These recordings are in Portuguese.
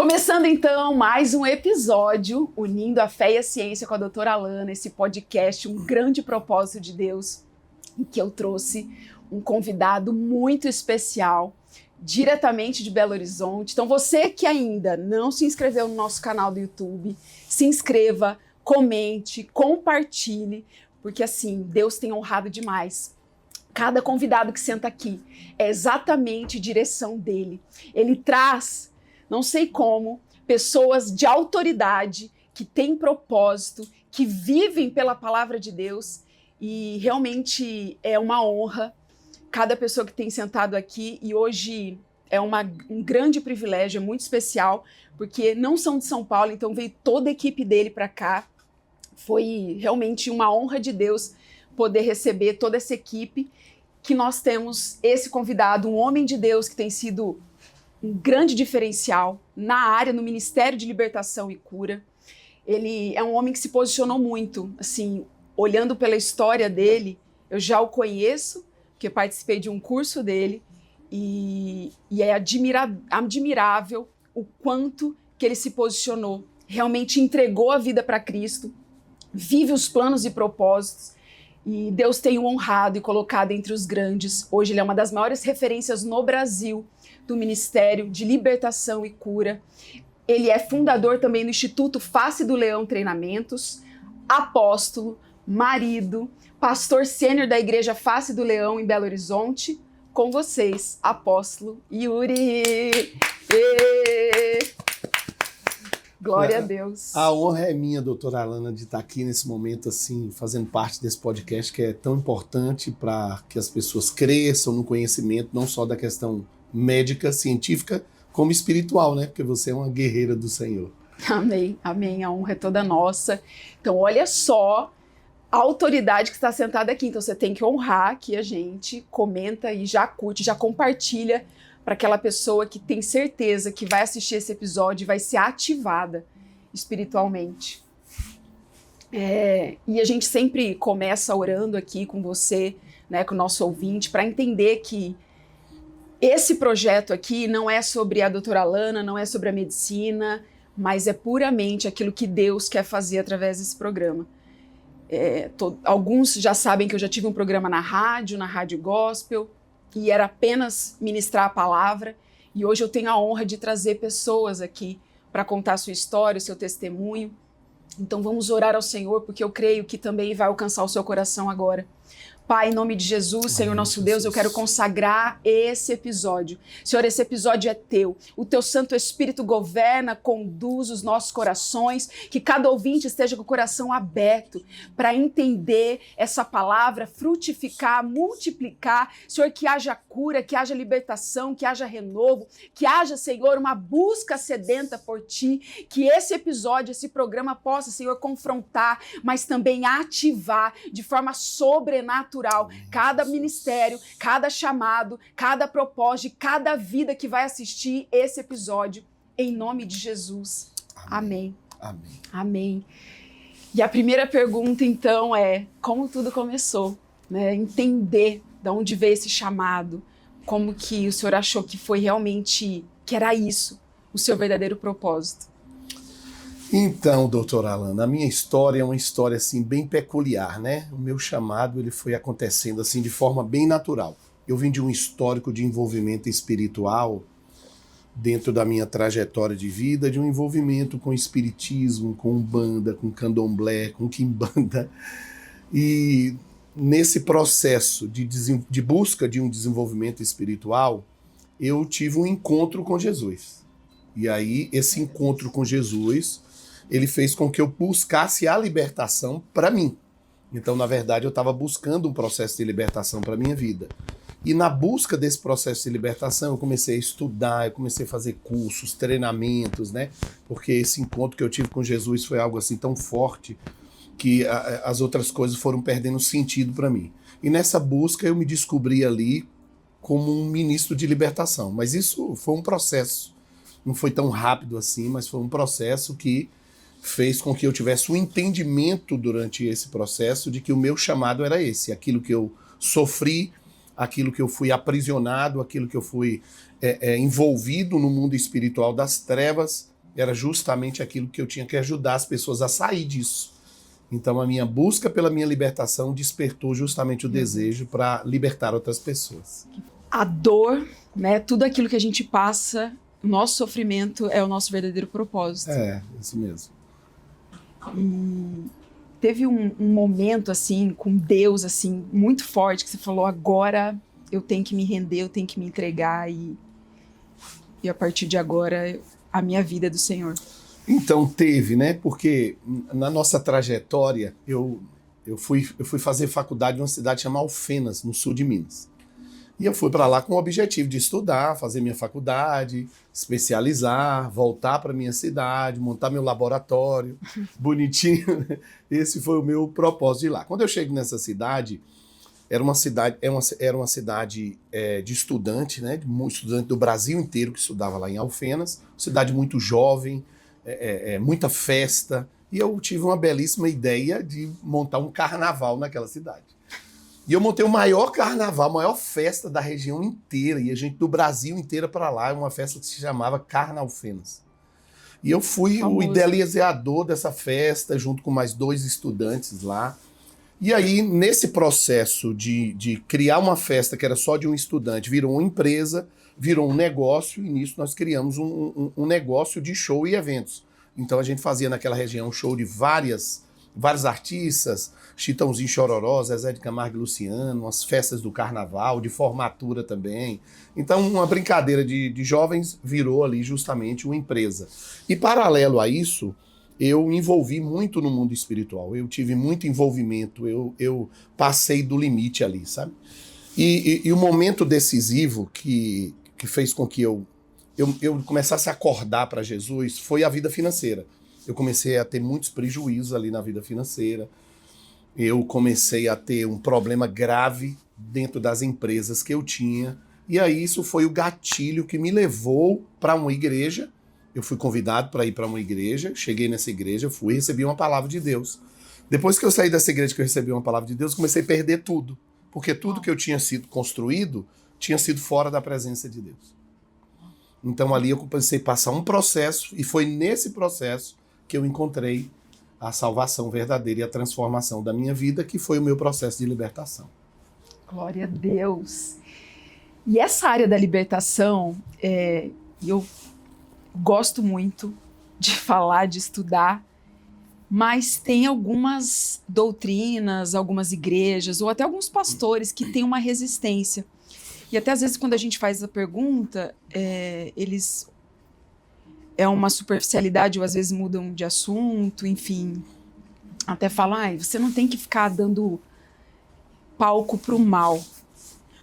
Começando então mais um episódio unindo a fé e a ciência com a doutora Alana, esse podcast, um grande propósito de Deus, em que eu trouxe um convidado muito especial, diretamente de Belo Horizonte. Então você que ainda não se inscreveu no nosso canal do YouTube, se inscreva, comente, compartilhe, porque assim, Deus tem honrado demais. Cada convidado que senta aqui é exatamente direção dele. Ele traz, não sei como, pessoas de autoridade, que têm propósito, que vivem pela palavra de Deus, e realmente é uma honra cada pessoa que tem sentado aqui, e hoje é um grande privilégio, é muito especial, porque não são de São Paulo, então veio toda a equipe dele para cá. Foi realmente uma honra de Deus poder receber toda essa equipe, que nós temos esse convidado, um homem de Deus que tem sido um grande diferencial na área, no Ministério de Libertação e Cura. Ele é um homem que se posicionou muito, assim, olhando pela história dele, eu já o conheço, porque participei de um curso dele, e é admirável o quanto que ele se posicionou, realmente entregou a vida para Cristo, vive os planos e propósitos, e Deus tem o honrado e colocado entre os grandes. Hoje ele é uma das maiores referências no Brasil do Ministério de Libertação e Cura. Ele é fundador também do Instituto Face do Leão Treinamentos, apóstolo, marido, pastor sênior da Igreja Face do Leão em Belo Horizonte. Com vocês, apóstolo Yuri. Glória a Deus. A honra é minha, doutora Alana, de estar aqui nesse momento, assim, fazendo parte desse podcast que é tão importante para que as pessoas cresçam no conhecimento, não só da questão médica, científica, como espiritual, né? Porque você é uma guerreira do Senhor. Amém, amém. A honra é toda nossa. Então, olha só a autoridade que está sentada aqui. Então, você tem que honrar aqui a gente, comenta e já curte, já compartilha para aquela pessoa que tem certeza que vai assistir esse episódio e vai ser ativada espiritualmente. E a gente sempre começa orando aqui com você, né, com o nosso ouvinte, para entender que esse projeto aqui não é sobre a doutora Alana, não é sobre a medicina, mas é puramente aquilo que Deus quer fazer através desse programa. Alguns já sabem que eu já tive um programa na Rádio Gospel, e era apenas ministrar a palavra, e hoje eu tenho a honra de trazer pessoas aqui para contar a sua história, o seu testemunho. Então vamos orar ao Senhor, porque eu creio que também vai alcançar o seu coração agora. Pai, em nome de Jesus, Senhor nosso Deus, eu quero consagrar esse episódio. Senhor, esse episódio é teu. O teu Santo Espírito governa, conduz os nossos corações, que cada ouvinte esteja com o coração aberto para entender essa palavra, frutificar, multiplicar. Senhor, que haja cura, que haja libertação, que haja renovo, que haja, Senhor, uma busca sedenta por ti, que esse episódio, esse programa possa, Senhor, confrontar, mas também ativar de forma sobrenatural cada ministério, cada chamado, cada propósito, cada vida que vai assistir esse episódio, em nome de Jesus. Amém. Amém. Amém. E a primeira pergunta, então, é como tudo começou, né? Entender de onde veio esse chamado, como que o senhor achou que foi realmente, que era isso, o seu verdadeiro propósito. Então, doutora Alana, a minha história é uma história assim bem peculiar, né? O meu chamado ele foi acontecendo assim de forma bem natural. Eu vim de um histórico de envolvimento espiritual dentro da minha trajetória de vida, de um envolvimento com espiritismo, com umbanda, com candomblé, com quimbanda. E nesse processo de busca de um desenvolvimento espiritual, eu tive um encontro com Jesus. E aí, esse encontro com Jesus, ele fez com que eu buscasse a libertação para mim. Então, na verdade, eu estava buscando um processo de libertação para a minha vida. E na busca desse processo de libertação, eu comecei a estudar, eu comecei a fazer cursos, treinamentos, né? Porque esse encontro que eu tive com Jesus foi algo assim tão forte que as outras coisas foram perdendo sentido para mim. E nessa busca eu me descobri ali como um ministro de libertação. Mas isso foi um processo. Não foi tão rápido assim, mas foi um processo que fez com que eu tivesse um entendimento durante esse processo de que o meu chamado era esse, aquilo que eu sofri, aquilo que eu fui aprisionado, aquilo que eu fui envolvido no mundo espiritual das trevas, era justamente aquilo que eu tinha que ajudar as pessoas a sair disso. Então a minha busca pela minha libertação despertou justamente o desejo para libertar outras pessoas. A dor, né, tudo aquilo que a gente passa, o nosso sofrimento é o nosso verdadeiro propósito. É, isso mesmo. E teve um momento, assim, com Deus, assim, muito forte, que você falou, agora eu tenho que me render, eu tenho que me entregar e a partir de agora a minha vida é do Senhor. Então teve, né? Porque na nossa trajetória eu fui fazer faculdade numa cidade chamada Alfenas, no sul de Minas. E eu fui para lá com o objetivo de estudar, fazer minha faculdade, especializar, voltar para minha cidade, montar meu laboratório, bonitinho. Esse foi o meu propósito de ir lá. Quando eu chego nessa cidade, era uma cidade de estudante, né? De estudante do Brasil inteiro que estudava lá em Alfenas, cidade muito jovem, muita festa. E eu tive uma belíssima ideia de montar um carnaval naquela cidade. E eu montei o maior carnaval, a maior festa da região inteira, e a gente do Brasil inteiro para lá, uma festa que se chamava Carnalfenas. E eu fui o idealizador dessa festa, junto com mais 2 estudantes lá. E aí, nesse processo de criar uma festa que era só de um estudante, virou uma empresa, virou um negócio, e nisso nós criamos um negócio de show e eventos. Então a gente fazia naquela região um show de vários artistas, Chitãozinho Chororó, Zezé de Camargo e Luciano, umas festas do carnaval, de formatura também. Então uma brincadeira de jovens virou ali justamente uma empresa. E paralelo a isso, eu me envolvi muito no mundo espiritual, eu tive muito envolvimento, eu passei do limite ali, sabe? E o momento decisivo que fez com que eu começasse a acordar para Jesus foi a vida financeira. Eu comecei a ter muitos prejuízos ali na vida financeira. Eu comecei a ter um problema grave dentro das empresas que eu tinha. E aí isso foi o gatilho que me levou para uma igreja. Eu fui convidado para ir para uma igreja. Cheguei nessa igreja, fui e recebi uma palavra de Deus. Depois que eu saí dessa igreja que eu recebi uma palavra de Deus, eu comecei a perder tudo. Porque tudo que eu tinha sido construído tinha sido fora da presença de Deus. Então ali eu comecei a passar um processo, e foi nesse processo que eu encontrei a salvação verdadeira e a transformação da minha vida, que foi o meu processo de libertação. Glória a Deus! E essa área da libertação, eu gosto muito de falar, de estudar, mas tem algumas doutrinas, algumas igrejas, ou até alguns pastores que têm uma resistência. E até às vezes quando a gente faz a pergunta, eles... é uma superficialidade, ou às vezes mudam de assunto, enfim. Até falar, você não tem que ficar dando palco pro mal.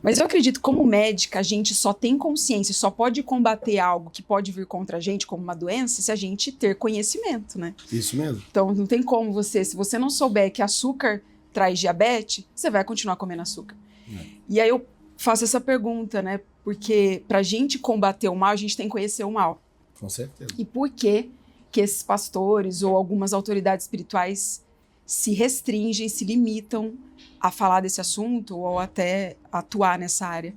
Mas eu acredito que como médica, a gente só tem consciência, só pode combater algo que pode vir contra a gente como uma doença se a gente ter conhecimento, né? Isso mesmo. Então não tem como se você não souber que açúcar traz diabetes, você vai continuar comendo açúcar. E aí eu faço essa pergunta, né? Porque pra gente combater o mal, a gente tem que conhecer o mal. Com certeza. E por que esses pastores ou algumas autoridades espirituais se restringem, se limitam a falar desse assunto ou até atuar nessa área?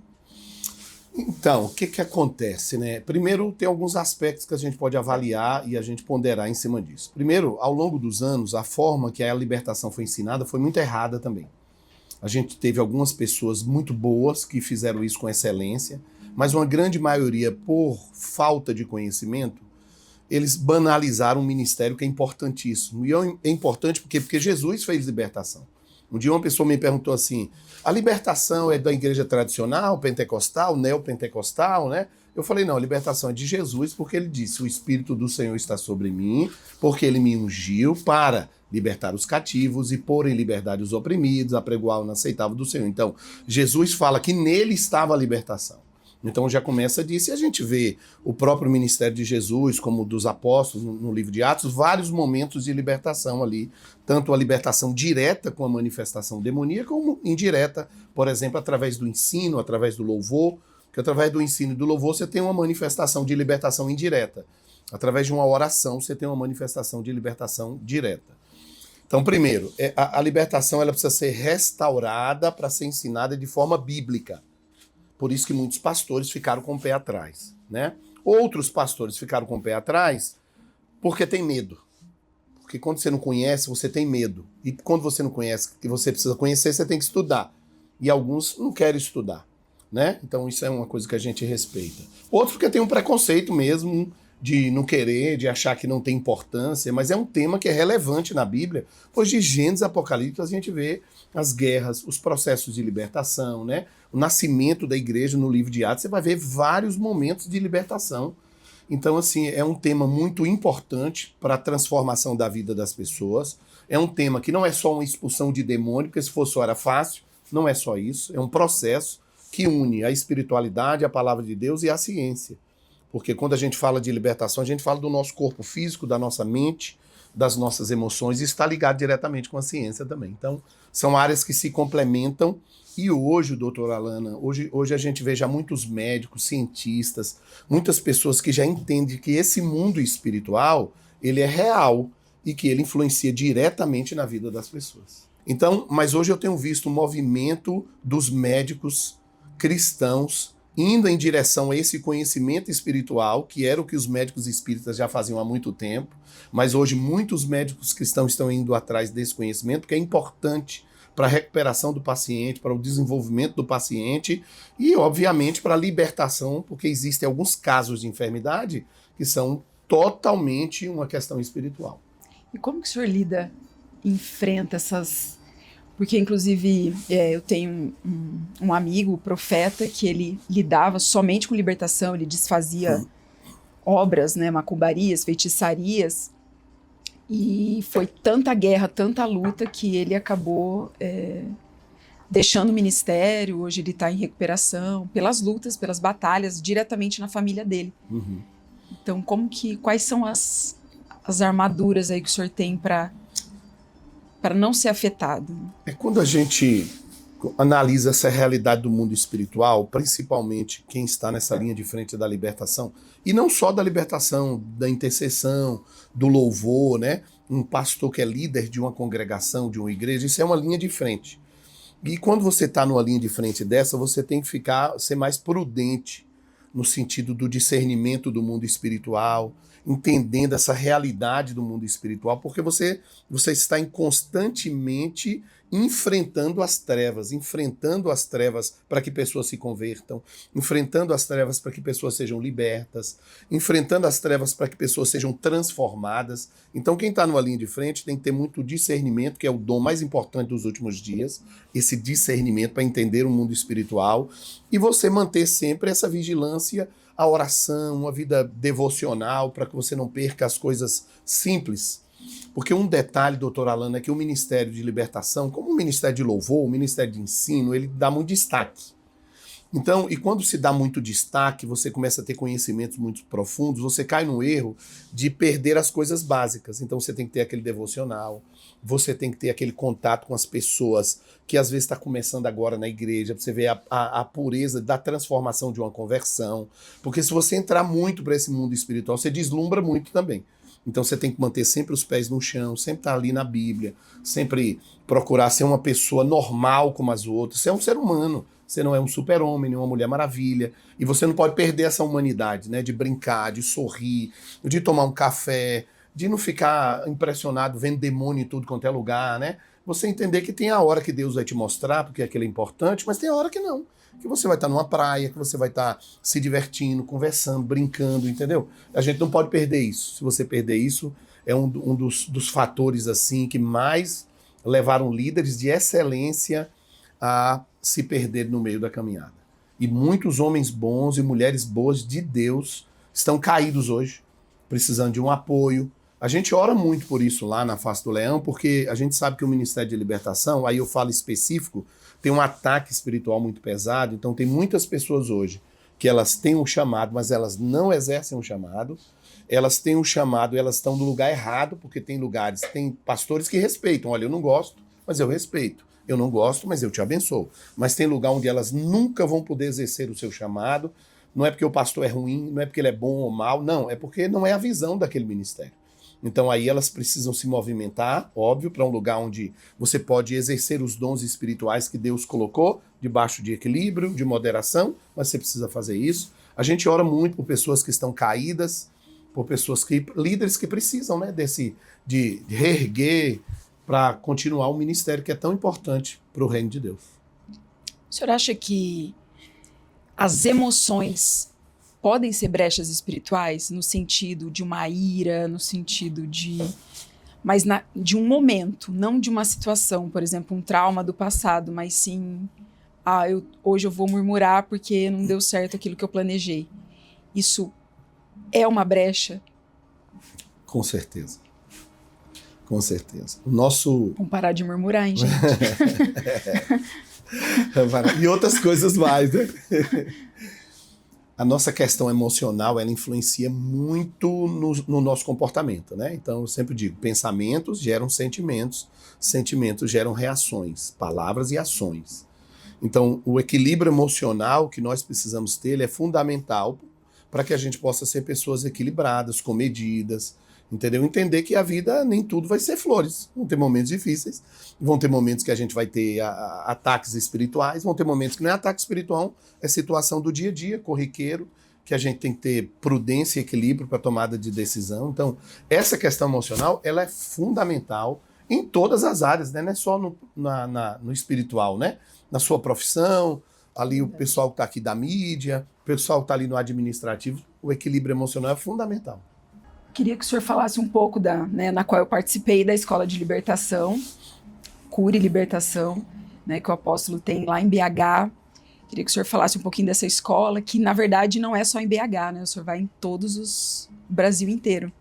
Então, o que acontece, né? Primeiro, tem alguns aspectos que a gente pode avaliar e a gente ponderar em cima disso. Primeiro, ao longo dos anos, a forma que a libertação foi ensinada foi muito errada também. A gente teve algumas pessoas muito boas que fizeram isso com excelência, mas uma grande maioria, por falta de conhecimento, eles banalizaram um ministério que é importantíssimo. E é importante porque Jesus fez libertação. Um dia uma pessoa me perguntou assim, a libertação é da igreja tradicional, pentecostal, neopentecostal, né? Eu falei, não, a libertação é de Jesus, porque ele disse, o Espírito do Senhor está sobre mim, porque ele me ungiu para libertar os cativos e pôr em liberdade os oprimidos, apregoar o inaceitável do Senhor. Então, Jesus fala que nele estava a libertação. Então já começa disso, e a gente vê o próprio ministério de Jesus, como dos apóstolos no livro de Atos, vários momentos de libertação ali, tanto a libertação direta com a manifestação demoníaca, como indireta, por exemplo, através do ensino, através do louvor, que através do ensino e do louvor você tem uma manifestação de libertação indireta. Através de uma oração você tem uma manifestação de libertação direta. Então, primeiro, a libertação ela precisa ser restaurada para ser ensinada de forma bíblica. Por isso que muitos pastores ficaram com o pé atrás, né? Outros pastores ficaram com o pé atrás Porque tem medo. Porque quando você não conhece, você tem medo. E quando você não conhece, que você precisa conhecer, você tem que estudar. E alguns não querem estudar, né? Então isso é uma coisa que a gente respeita. Outros porque tem um preconceito mesmo de não querer, de achar que não tem importância, mas é um tema que é relevante na Bíblia, pois de Gênesis a Apocalipse a gente vê as guerras, os processos de libertação, né? O nascimento da igreja no livro de Atos, você vai ver vários momentos de libertação. Então, assim, é um tema muito importante para a transformação da vida das pessoas. É um tema que não é só uma expulsão de demônio, porque se fosse só era fácil, não é só isso. É um processo que une a espiritualidade, a palavra de Deus e a ciência. Porque quando a gente fala de libertação, a gente fala do nosso corpo físico, da nossa mente, das nossas emoções, e está ligado diretamente com a ciência também. Então, são áreas que se complementam. E hoje, doutora Alana, hoje a gente vê já muitos médicos, cientistas, muitas pessoas que já entendem que esse mundo espiritual, ele é real e que ele influencia diretamente na vida das pessoas. Então, mas hoje eu tenho visto um movimento dos médicos cristãos indo em direção a esse conhecimento espiritual, que era o que os médicos espíritas já faziam há muito tempo, mas hoje muitos médicos cristãos estão indo atrás desse conhecimento, que é importante para a recuperação do paciente, para o desenvolvimento do paciente e, obviamente, para a libertação, porque existem alguns casos de enfermidade que são totalmente uma questão espiritual. E como que o senhor enfrenta essas... Porque, inclusive, eu tenho um amigo, profeta, que ele lidava somente com libertação, ele desfazia obras, né, macumbarias, feitiçarias, e foi tanta guerra, tanta luta, que ele acabou deixando o ministério. Hoje ele está em recuperação, pelas lutas, pelas batalhas, diretamente na família dele. Uhum. Então, quais são as armaduras aí que o senhor tem para não ser afetado? Quando a gente analisa essa realidade do mundo espiritual, principalmente quem está nessa linha de frente da libertação, e não só da libertação, da intercessão, do louvor, né? Um pastor que é líder de uma congregação, de uma igreja, isso é uma linha de frente. E quando você está numa linha de frente dessa, você tem que ser mais prudente no sentido do discernimento do mundo espiritual, entendendo essa realidade do mundo espiritual, porque você está constantemente enfrentando as trevas para que pessoas se convertam, enfrentando as trevas para que pessoas sejam libertas, enfrentando as trevas para que pessoas sejam transformadas. Então quem está numa linha de frente tem que ter muito discernimento, que é o dom mais importante dos últimos dias, esse discernimento para entender o mundo espiritual, e você manter sempre essa vigilância, a oração, uma vida devocional, para que você não perca as coisas simples. Porque um detalhe, doutora Alana, é que o Ministério de Libertação, como o Ministério de Louvor, o Ministério de Ensino, ele dá muito destaque. Então, e quando se dá muito destaque, você começa a ter conhecimentos muito profundos, você cai no erro de perder as coisas básicas. Então você tem que ter aquele devocional, você tem que ter aquele contato com as pessoas que às vezes está começando agora na igreja, pra você ver a pureza da transformação de uma conversão. Porque se você entrar muito para esse mundo espiritual, você deslumbra muito também. Então você tem que manter sempre os pés no chão, sempre estar ali na Bíblia, sempre procurar ser uma pessoa normal como as outras. Você é um ser humano, você não é um super-homem, nem uma mulher maravilha. E você não pode perder essa humanidade, né? De brincar, de sorrir, de tomar um café, de não ficar impressionado vendo demônio em tudo quanto é lugar, né? Você entender que tem a hora que Deus vai te mostrar, porque aquilo é importante, mas tem a hora que não. Que você vai estar numa praia, que você vai estar se divertindo, conversando, brincando, entendeu? A gente não pode perder isso. Se você perder isso, é um dos fatores assim que mais levaram líderes de excelência a se perder no meio da caminhada. E muitos homens bons e mulheres boas de Deus estão caídos hoje, precisando de um apoio. A gente ora muito por isso lá na Face do Leão, porque a gente sabe que o Ministério de Libertação, aí eu falo específico, tem um ataque espiritual muito pesado. Então tem muitas pessoas hoje que elas têm um chamado, mas elas não exercem um chamado. Elas têm um chamado e elas estão no lugar errado, porque tem lugares, tem pastores que respeitam. Olha, eu não gosto, mas eu respeito. Eu não gosto, mas eu te abençoo. Mas tem lugar onde elas nunca vão poder exercer o seu chamado. Não é porque o pastor é ruim, não é porque ele é bom ou mal, não. É porque não é a visão daquele ministério. Então aí elas precisam se movimentar, óbvio, para um lugar onde você pode exercer os dons espirituais que Deus colocou, debaixo de equilíbrio, de moderação, mas você precisa fazer isso. A gente ora muito por pessoas que estão caídas, por pessoas líderes que precisam, né, de reerguer para continuar o ministério que é tão importante para o reino de Deus. O senhor acha que as emoções podem ser brechas espirituais no sentido de uma ira, no sentido de... mas de um momento, não de uma situação, por exemplo, um trauma do passado, mas sim, hoje eu vou murmurar porque não deu certo aquilo que eu planejei. Isso é uma brecha? Com certeza. Com certeza. O nosso... Vamos parar de murmurar, hein, gente? E outras coisas mais, né? A nossa questão emocional, ela influencia muito no nosso comportamento, né? Então, eu sempre digo, pensamentos geram sentimentos, sentimentos geram reações, palavras e ações. Então, o equilíbrio emocional que nós precisamos ter, ele é fundamental para que a gente possa ser pessoas equilibradas, comedidas, entendeu? Entender que a vida nem tudo vai ser flores. Vão ter momentos difíceis, vão ter momentos que a gente vai ter ataques espirituais, vão ter momentos que não é ataque espiritual, é situação do dia a dia, corriqueiro, que a gente tem que ter prudência e equilíbrio para tomada de decisão. Então, essa questão emocional, ela é fundamental em todas as áreas, né? Não é só no espiritual, né? Na sua profissão, ali o pessoal que está aqui da mídia, o pessoal que está ali no administrativo, o equilíbrio emocional é fundamental. Queria que o senhor falasse um pouco na qual eu participei da Escola de Libertação, Cura e Libertação, né, que o apóstolo tem lá em BH. Queria que o senhor falasse um pouquinho dessa escola, que na verdade não é só em BH, né? O senhor vai em Brasil inteiro.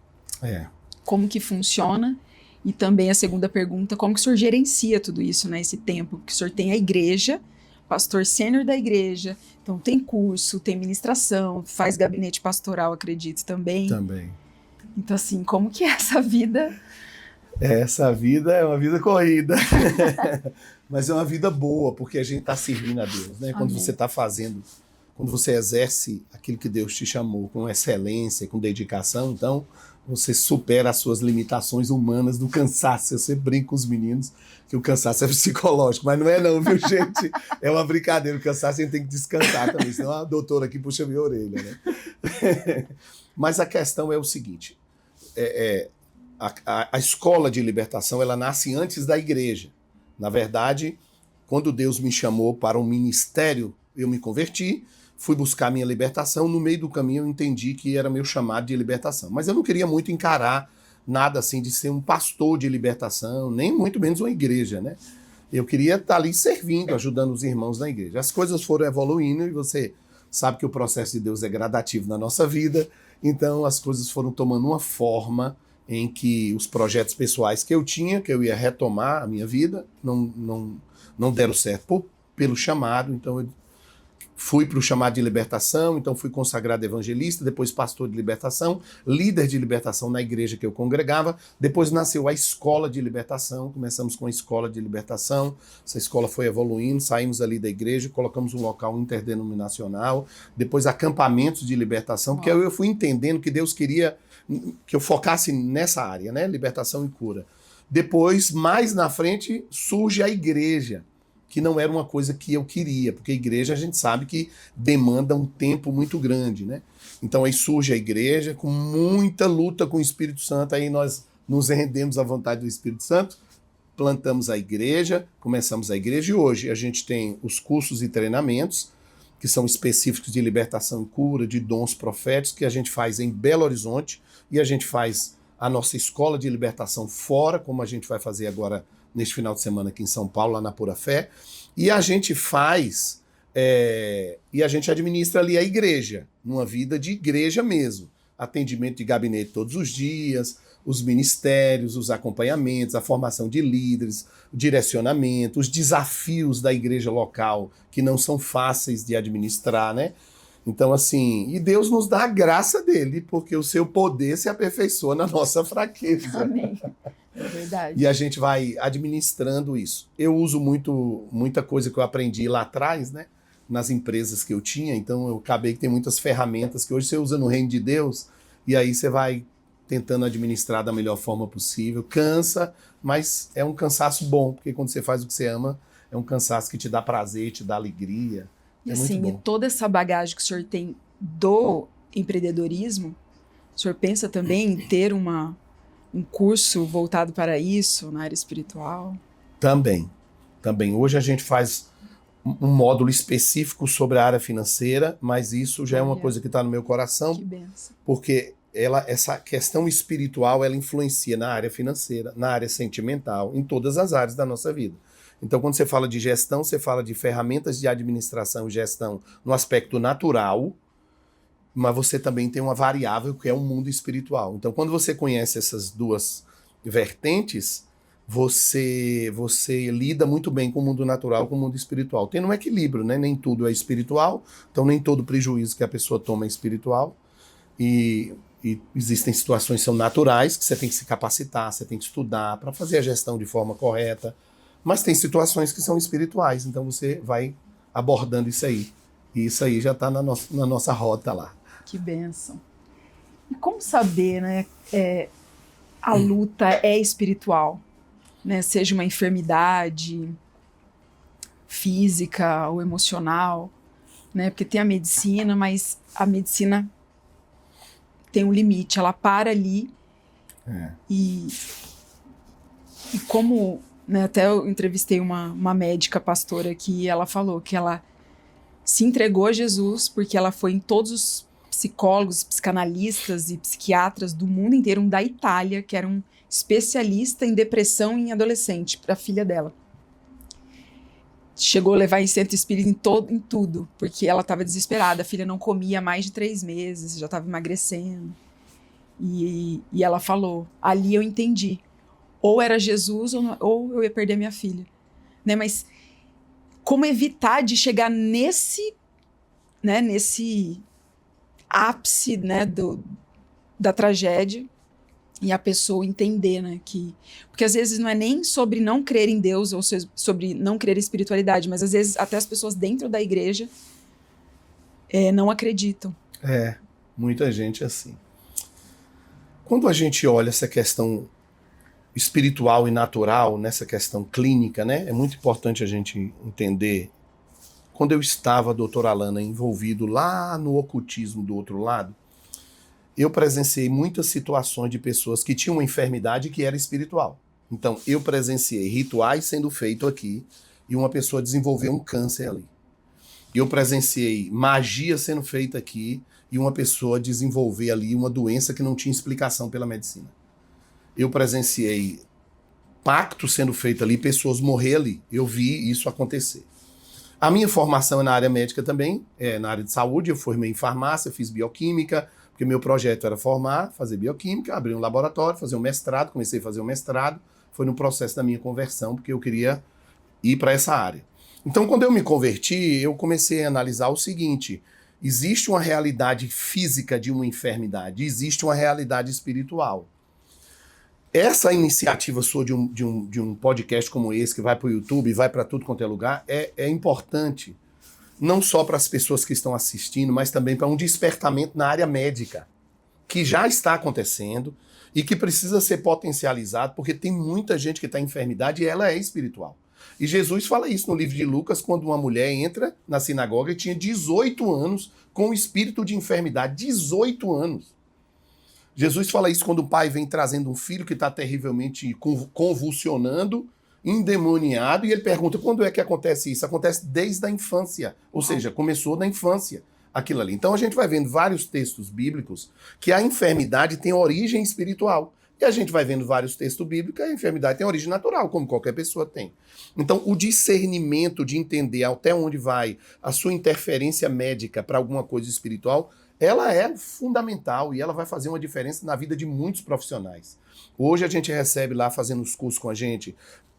Como que funciona? E também a segunda pergunta, como que o senhor gerencia tudo isso, né, esse tempo? Porque o senhor tem a igreja, pastor sênior da igreja, então tem curso, tem ministração, faz gabinete pastoral, acredito, também. Também. Então, assim, como que é essa vida? Essa vida é uma vida corrida, mas é uma vida boa, porque a gente está servindo a Deus, né? Quando você está fazendo, quando você exerce aquilo que Deus te chamou com excelência, com dedicação, então você supera as suas limitações humanas do cansaço. Eu sempre brinco com os meninos que o cansaço é psicológico, mas não é não, viu, gente? É uma brincadeira, o cansaço a gente tem que descansar também, senão a doutora aqui puxa minha orelha, né? Mas a questão é o seguinte, a escola de libertação, ela nasce antes da igreja. Na verdade, quando Deus me chamou para um ministério, eu me converti, fui buscar minha libertação, no meio do caminho eu entendi que era meu chamado de libertação. Mas eu não queria muito encarar nada assim de ser um pastor de libertação, nem muito menos uma igreja, né? Eu queria estar ali servindo, ajudando os irmãos na igreja. As coisas foram evoluindo e você sabe que o processo de Deus é gradativo na nossa vida, então as coisas foram tomando uma forma em que os projetos pessoais que eu tinha, que eu ia retomar a minha vida, não deram certo pelo chamado. Então eu fui para o chamado de libertação, então fui consagrado evangelista, depois pastor de libertação, líder de libertação na igreja que eu congregava, depois nasceu a escola de libertação, começamos com a escola de libertação, essa escola foi evoluindo, saímos ali da igreja, colocamos um local interdenominacional, depois acampamentos de libertação, porque eu fui entendendo que Deus queria que eu focasse nessa área, né? Libertação e cura. Depois, mais na frente, surge a igreja, que não era uma coisa que eu queria, porque a igreja a gente sabe que demanda um tempo muito grande, né? Então aí surge a igreja com muita luta com o Espírito Santo, aí nós nos rendemos à vontade do Espírito Santo, plantamos a igreja, começamos a igreja e hoje a gente tem os cursos e treinamentos que são específicos de libertação e cura, de dons proféticos, que a gente faz em Belo Horizonte e a gente faz a nossa escola de libertação fora, como a gente vai fazer agora neste final de semana aqui em São Paulo, lá na Pura Fé, e a gente faz, e a gente administra ali a igreja, numa vida de igreja mesmo, atendimento de gabinete todos os dias, os ministérios, os acompanhamentos, a formação de líderes, o direcionamento, os desafios da igreja local, que não são fáceis de administrar, né? Então, assim, e Deus nos dá a graça dele, porque o seu poder se aperfeiçoa na nossa fraqueza. Amém. É verdade. E a gente vai administrando isso. Eu uso muita coisa que eu aprendi lá atrás, né? Nas empresas que eu tinha, então eu acabei que tem muitas ferramentas que hoje você usa no reino de Deus, e aí você vai tentando administrar da melhor forma possível. Cansa, mas é um cansaço bom, porque quando você faz o que você ama, é um cansaço que te dá prazer, te dá alegria. E assim, e toda essa bagagem que o senhor tem do empreendedorismo, O senhor pensa também em ter um curso voltado para isso, na área espiritual? Também. Hoje a gente faz um módulo específico sobre a área financeira, mas isso já é uma coisa que está no meu coração, que benção. Porque essa questão espiritual, ela influencia na área financeira, na área sentimental, em todas as áreas da nossa vida. Então, quando você fala de gestão, você fala de ferramentas de administração e gestão no aspecto natural, mas você também tem uma variável que é o mundo espiritual. Então, quando você conhece essas duas vertentes, você lida muito bem com o mundo natural e com o mundo espiritual. Tem um equilíbrio, né? Nem tudo é espiritual, então nem todo prejuízo que a pessoa toma é espiritual. E existem situações que são naturais, que você tem que se capacitar, você tem que estudar para fazer a gestão de forma correta. Mas tem situações que são espirituais, então você vai abordando isso aí. E isso aí já está na nossa rota lá. Que bênção. E como saber, né, a luta é espiritual? Né, seja uma enfermidade física ou emocional, né? Porque tem a medicina, mas a medicina tem um limite, ela para ali. E como, né, até eu entrevistei uma médica pastora que ela falou que ela se entregou a Jesus porque ela foi em todos os psicólogos, psicanalistas e psiquiatras do mundo inteiro, da Itália, que era um especialista em depressão em adolescente, para a filha dela. Chegou a levar em centro espírita em tudo, porque ela estava desesperada, a filha não comia há mais de 3 meses, já estava emagrecendo. E ela falou, ali eu entendi, ou era Jesus ou eu ia perder minha filha. Né? Mas como evitar de chegar nesse ápice, né, da tragédia, e a pessoa entender, né, porque às vezes não é nem sobre não crer em Deus ou sobre não crer em espiritualidade, mas às vezes até as pessoas dentro da igreja não acreditam. Muita gente é assim. Quando a gente olha essa questão espiritual e natural, nessa questão clínica, né, é muito importante a gente entender. Quando eu estava, doutora Alana, envolvido lá no ocultismo do outro lado, eu presenciei muitas situações de pessoas que tinham uma enfermidade que era espiritual. Então, eu presenciei rituais sendo feitos aqui e uma pessoa desenvolveu um câncer ali. Eu presenciei magia sendo feita aqui e uma pessoa desenvolver ali uma doença que não tinha explicação pela medicina. Eu presenciei pacto sendo feito ali, pessoas morrer ali. Eu vi isso acontecer. A minha formação é na área médica também, na área de saúde. Eu formei em farmácia, fiz bioquímica, porque meu projeto era fazer bioquímica, abrir um laboratório, fazer um mestrado. Comecei a fazer um mestrado. Foi no processo da minha conversão, porque eu queria ir para essa área. Então, quando eu me converti, eu comecei a analisar o seguinte: existe uma realidade física de uma enfermidade, existe uma realidade espiritual. Essa iniciativa sua de um podcast como esse, que vai para o YouTube, vai para tudo quanto é lugar, é importante, não só para as pessoas que estão assistindo, mas também para um despertamento na área médica, que já está acontecendo e que precisa ser potencializado, porque tem muita gente que está em enfermidade e ela é espiritual. E Jesus fala isso no livro de Lucas, quando uma mulher entra na sinagoga e tinha 18 anos com o espírito de enfermidade. 18 anos. Jesus fala isso quando o pai vem trazendo um filho que está terrivelmente convulsionando, endemoniado, e ele pergunta: quando é que acontece isso? Acontece desde a infância, ou seja, começou na infância aquilo ali. Então a gente vai vendo vários textos bíblicos que a enfermidade tem origem espiritual. E a gente vai vendo vários textos bíblicos que a enfermidade tem origem natural, como qualquer pessoa tem. Então o discernimento de entender até onde vai a sua interferência médica para alguma coisa espiritual, ela é fundamental e ela vai fazer uma diferença na vida de muitos profissionais. Hoje a gente recebe lá, fazendo os cursos com a gente,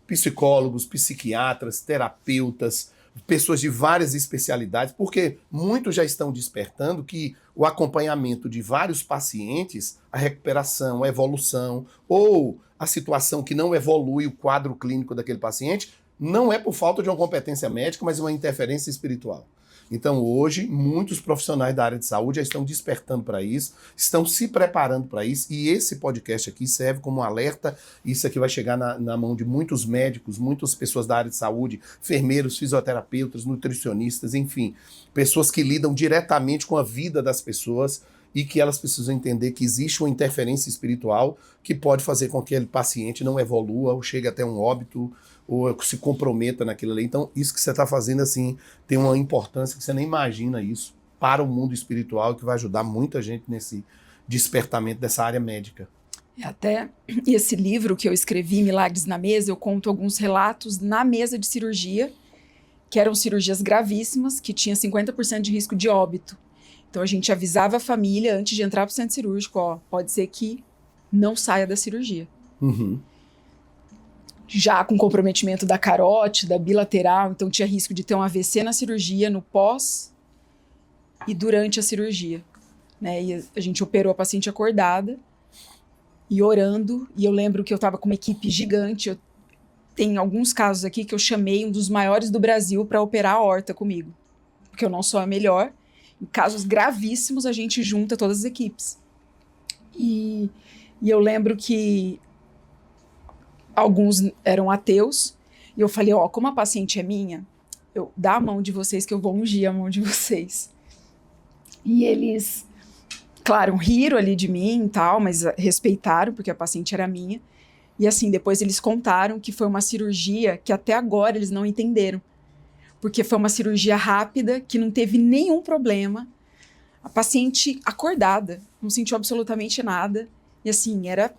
psicólogos, psiquiatras, terapeutas, pessoas de várias especialidades, porque muitos já estão despertando que o acompanhamento de vários pacientes, a recuperação, a evolução, ou a situação que não evolui o quadro clínico daquele paciente, não é por falta de uma competência médica, mas uma interferência espiritual. Então hoje, muitos profissionais da área de saúde já estão despertando para isso, estão se preparando para isso, e esse podcast aqui serve como um alerta. Isso aqui vai chegar na mão de muitos médicos, muitas pessoas da área de saúde, enfermeiros, fisioterapeutas, nutricionistas, enfim, pessoas que lidam diretamente com a vida das pessoas e que elas precisam entender que existe uma interferência espiritual que pode fazer com que aquele paciente não evolua ou chegue até um óbito ou se comprometa naquilo ali. Então, isso que você está fazendo, assim, tem uma importância que você nem imagina isso para o mundo espiritual, que vai ajudar muita gente nesse despertamento dessa área médica. Até esse livro que eu escrevi, Milagres na Mesa, eu conto alguns relatos na mesa de cirurgia, que eram cirurgias gravíssimas, que tinha 50% de risco de óbito. Então a gente avisava a família antes de entrar para o centro cirúrgico, ó, pode ser que não saia da cirurgia. Uhum. Já com comprometimento da carótida, bilateral, então tinha risco de ter um AVC na cirurgia, no pós e durante a cirurgia. Né? E a gente operou a paciente acordada e orando, e eu lembro que eu estava com uma equipe gigante. Tem alguns casos aqui que eu chamei um dos maiores do Brasil para operar a aorta comigo, porque eu não sou a melhor. Em casos gravíssimos, a gente junta todas as equipes. E eu lembro que alguns eram ateus, e eu falei, ó, como a paciente é minha, eu dá a mão de vocês que eu vou ungir a mão de vocês. E eles, claro, riram ali de mim e tal, mas respeitaram, porque a paciente era minha. E assim, depois eles contaram que foi uma cirurgia que até agora eles não entenderam. Porque foi uma cirurgia rápida, que não teve nenhum problema. A paciente acordada, não sentiu absolutamente nada. E assim, era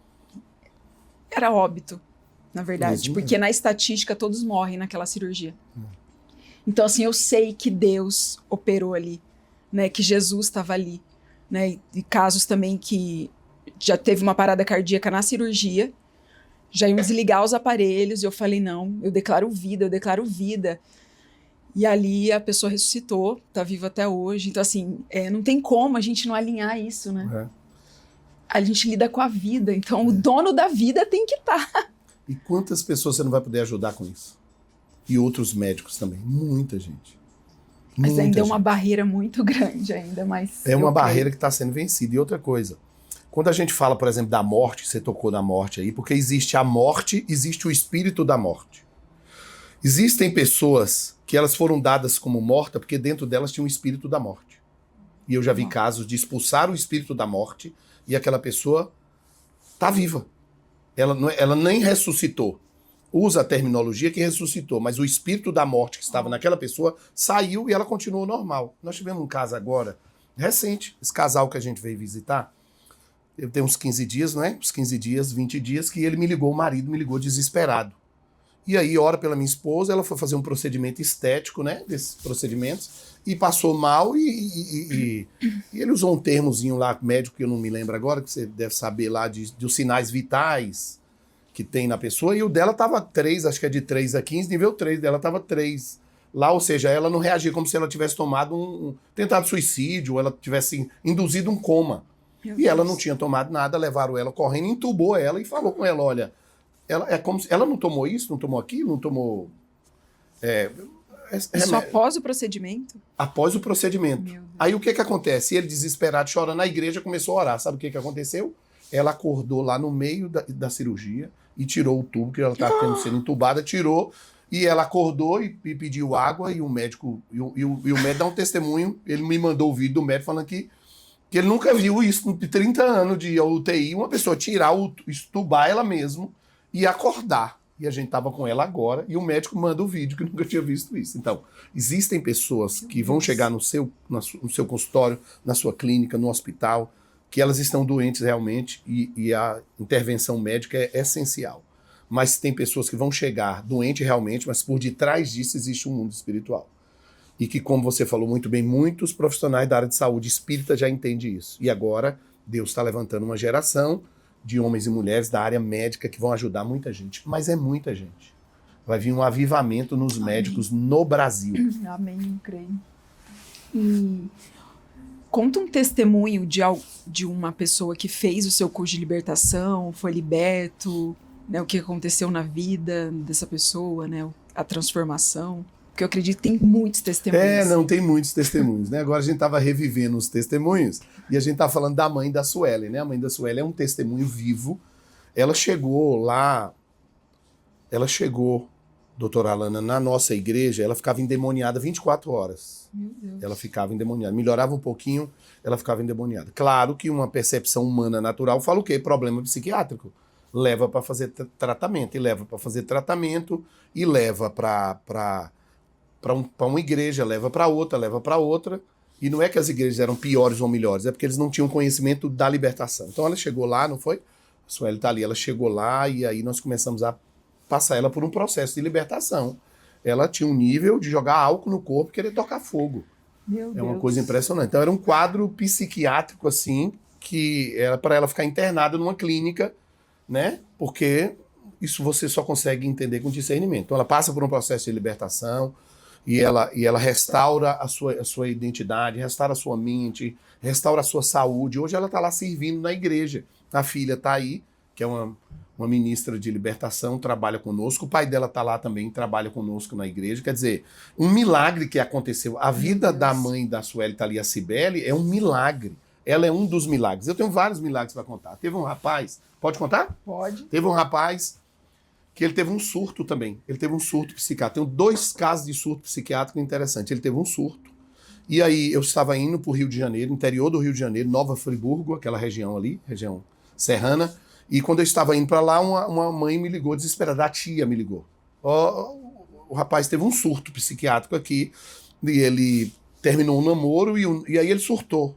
óbito, na verdade. Porque na estatística todos morrem naquela cirurgia. Então assim, eu sei que Deus operou ali, né? Que Jesus estava ali. Né? E casos também que já teve uma parada cardíaca na cirurgia, já iam desligar os aparelhos, e eu falei, não, eu declaro vida. E ali a pessoa ressuscitou, tá viva até hoje. Então, assim, não tem como a gente não alinhar isso, né? A gente lida com a vida, então o dono da vida tem que estar. E quantas pessoas você não vai poder ajudar com isso? E outros médicos também, muita gente. Mas ainda é uma barreira muito grande ainda, mas... É uma barreira que está sendo vencida. E outra coisa, quando a gente fala, por exemplo, da morte, você tocou na morte aí, porque existe a morte, existe o espírito da morte. Existem pessoas que elas foram dadas como mortas porque dentro delas tinha um espírito da morte. E eu já vi casos de expulsar o espírito da morte e aquela pessoa está viva. Ela nem ressuscitou. Usa a terminologia que ressuscitou, mas o espírito da morte que estava naquela pessoa saiu e ela continuou normal. Nós tivemos um caso agora, recente, esse casal que a gente veio visitar, eu tenho uns 15 dias, não é? Uns 15 dias, 20 dias, que ele me ligou, o marido me ligou desesperado. E aí, ora pela minha esposa, ela foi fazer um procedimento estético, né? Desses procedimentos, e passou mal e ele usou um termozinho lá, médico, que eu não me lembro agora, que você deve saber lá, dos sinais vitais que tem na pessoa, e o dela tava 3, acho que é de 3 a 15, nível 3 dela tava 3 lá, ou seja, ela não reagia como se ela tivesse tomado tentado suicídio, ou ela tivesse induzido um coma. E ela não tinha tomado nada, levaram ela correndo, entubou ela e falou com ela, olha, ela não tomou isso, não tomou aquilo, não tomou... Isso após o procedimento? Após o procedimento. Aí o que acontece? Ele, desesperado, chorando na igreja, começou a orar. Sabe o que aconteceu? Ela acordou lá no meio da cirurgia e tirou o tubo, que ela estava sendo entubada, tirou, e ela acordou e pediu água, e o médico, e o médico dá um testemunho, ele me mandou o vídeo do médico falando que ele nunca viu isso, de 30 anos de UTI, uma pessoa tirar, estubar ela mesmo e acordar. E a gente estava com ela agora, e o médico manda o vídeo, que nunca tinha visto isso. Então, existem pessoas que vão chegar no seu consultório, na sua clínica, no hospital, que elas estão doentes realmente, e a intervenção médica é essencial. Mas tem pessoas que vão chegar doentes realmente, mas por detrás disso existe um mundo espiritual. E que, como você falou muito bem, muitos profissionais da área de saúde espírita já entendem isso. E agora, Deus está levantando uma geração de homens e mulheres da área médica que vão ajudar muita gente. Mas é muita gente. Vai vir um avivamento nos médicos no Brasil. Amém, eu creio. E conta um testemunho de uma pessoa que fez o seu curso de libertação, foi liberto, né, o que aconteceu na vida dessa pessoa, né, a transformação. Porque eu acredito que tem muitos testemunhos. Tem muitos testemunhos, né? Agora a gente estava revivendo os testemunhos e a gente está falando da mãe da Sueli, né? A mãe da Sueli é um testemunho vivo. Ela chegou doutora Alana, na nossa igreja, ela ficava endemoniada 24 horas. Meu Deus. Ela ficava endemoniada. Melhorava um pouquinho, ela ficava endemoniada. Claro que uma percepção humana natural fala o quê? Problema psiquiátrico. Leva para fazer tratamento, e leva para fazer tratamento, e leva para uma igreja, leva para outra. E não é que as igrejas eram piores ou melhores, é porque eles não tinham conhecimento da libertação. Então ela chegou lá, não foi? A Sueli está ali, ela chegou lá e aí nós começamos a passar ela por um processo de libertação. Ela tinha um nível de jogar álcool no corpo e querer tocar fogo. Meu É uma Deus. coisa impressionante. Então era um quadro psiquiátrico assim, que era para ela ficar internada numa clínica, né? Porque isso você só consegue entender com discernimento. Então ela passa por um processo de libertação e ela restaura a sua identidade, restaura a sua mente, restaura a sua saúde. Hoje ela está lá servindo na igreja. A filha está aí, que é uma ministra de libertação, trabalha conosco. O pai dela está lá também, trabalha conosco na igreja. Quer dizer, um milagre que aconteceu. A vida da mãe da Sueli, tá ali, a Cibele, é um milagre. Ela é um dos milagres. Eu tenho vários milagres para contar. Teve um rapaz... Pode contar? Pode. Teve um rapaz que ele teve um surto também. Ele teve um surto psiquiátrico. Tem 2 casos de surto psiquiátrico interessantes. Ele teve um surto. E aí eu estava indo para o Rio de Janeiro, interior do Rio de Janeiro, Nova Friburgo, aquela região ali, região serrana. E quando eu estava indo para lá, uma mãe me ligou desesperada. A tia me ligou. O rapaz teve um surto psiquiátrico aqui. E ele terminou um namoro e aí ele surtou.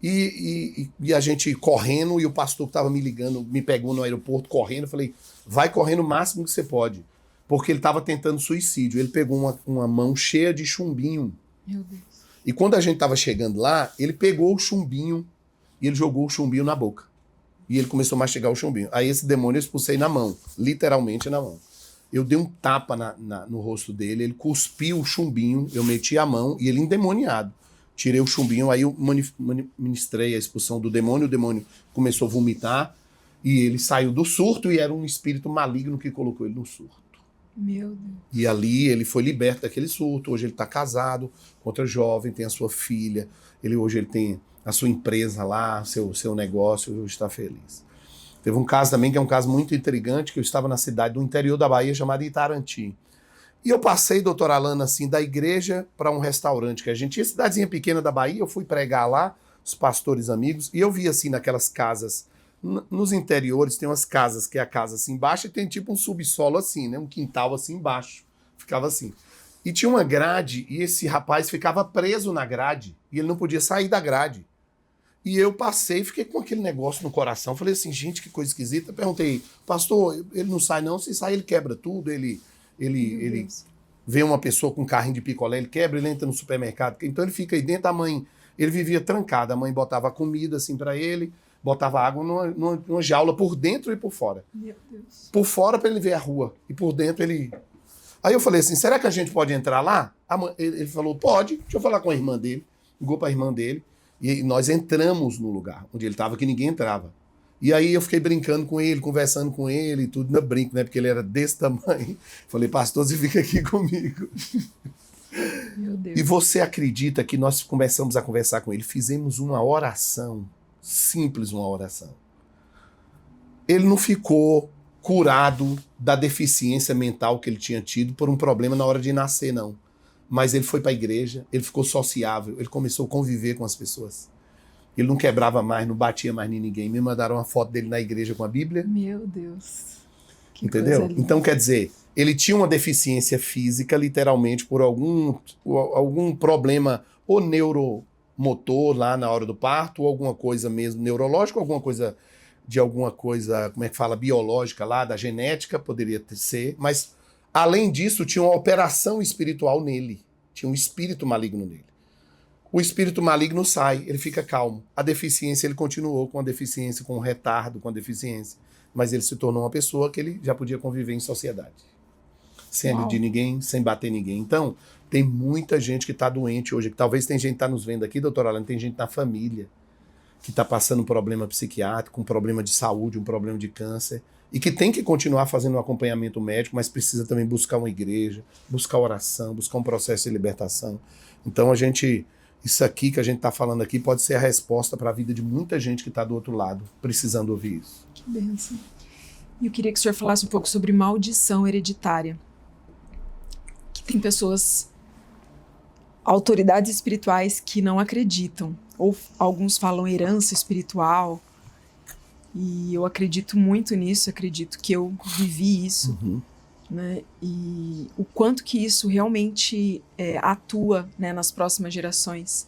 E a gente correndo, e o pastor que estava me ligando, me pegou no aeroporto correndo, eu falei, vai correndo o máximo que você pode, porque ele estava tentando suicídio. Ele pegou uma mão cheia de chumbinho. Meu Deus. E quando a gente estava chegando lá, ele pegou o chumbinho e ele jogou o chumbinho na boca. E ele começou a mastigar o chumbinho. Aí esse demônio eu expulsei na mão, literalmente na mão. Eu dei um tapa no rosto dele, ele cuspiu o chumbinho, eu meti a mão e ele endemoniado. Tirei o chumbinho, aí eu ministrei a expulsão do demônio, o demônio começou a vomitar e ele saiu do surto e era um espírito maligno que colocou ele no surto. Meu Deus. E ali ele foi liberto daquele surto, hoje ele está casado com outra jovem, tem a sua filha, hoje ele tem a sua empresa lá, seu negócio, hoje está feliz. Teve um caso também que é um caso muito intrigante, que eu estava na cidade do interior da Bahia chamada Itarantim. E eu passei, doutora Alana, assim, da igreja para um restaurante que a gente tinha, cidadezinha pequena da Bahia, eu fui pregar lá, os pastores amigos, e eu vi assim naquelas casas, nos interiores tem umas casas, que é a casa assim embaixo, e tem tipo um subsolo assim, né, um quintal assim embaixo, ficava assim. E tinha uma grade, e esse rapaz ficava preso na grade, e ele não podia sair da grade. E eu passei, fiquei com aquele negócio no coração, falei assim, gente, que coisa esquisita. Perguntei, pastor, ele não sai não, se sai ele quebra tudo, ele vê uma pessoa com um carrinho de picolé, ele quebra, ele entra no supermercado. Então ele fica aí dentro, a mãe, ele vivia trancado, a mãe botava comida assim para ele, botava água numa jaula por dentro e por fora. Meu Deus. Por fora para ele ver a rua, e por dentro ele... Aí eu falei assim, será que a gente pode entrar lá? Ele falou, pode, deixa eu falar com a irmã dele. Ligou para a irmã dele, e nós entramos no lugar onde ele estava, que ninguém entrava. E aí eu fiquei brincando com ele, conversando com ele, e tudo, não brinco, né? Porque ele era desse tamanho. Falei, pastor, você fica aqui comigo. Meu Deus. E você acredita que nós começamos a conversar com ele, fizemos uma oração, simples uma oração. Ele não ficou curado da deficiência mental que ele tinha tido por um problema na hora de nascer, não. Mas ele foi para a igreja, ele ficou sociável, ele começou a conviver com as pessoas. Ele não quebrava mais, não batia mais em ninguém. Me mandaram uma foto dele na igreja com a Bíblia. Meu Deus. Que entendeu? Então, quer dizer, ele tinha uma deficiência física, literalmente, por algum problema ou neuromotor lá na hora do parto, ou alguma coisa mesmo neurológica, alguma coisa, como é que fala, biológica lá, da genética, poderia ser. Mas, além disso, tinha uma operação espiritual nele. Tinha um espírito maligno nele. O espírito maligno sai, ele fica calmo. A deficiência, ele continuou com a deficiência, com o retardo, com a deficiência. Mas ele se tornou uma pessoa que ele já podia conviver em sociedade. Sem agredir ninguém, sem bater ninguém. Então, tem muita gente que está doente hoje. Que talvez tem gente que está nos vendo aqui, doutora Alana, tem gente na família que está passando um problema psiquiátrico, um problema de saúde, um problema de câncer. E que tem que continuar fazendo um acompanhamento médico, mas precisa também buscar uma igreja, buscar oração, buscar um processo de libertação. Então, isso aqui que a gente está falando aqui pode ser a resposta para a vida de muita gente que está do outro lado, precisando ouvir isso. Que bênção. E eu queria que o senhor falasse um pouco sobre maldição hereditária. existem pessoas, autoridades espirituais que não acreditam, ou alguns falam herança espiritual, e eu acredito muito nisso, acredito que eu vivi isso, né? E o quanto que isso realmente atua, né, nas próximas gerações.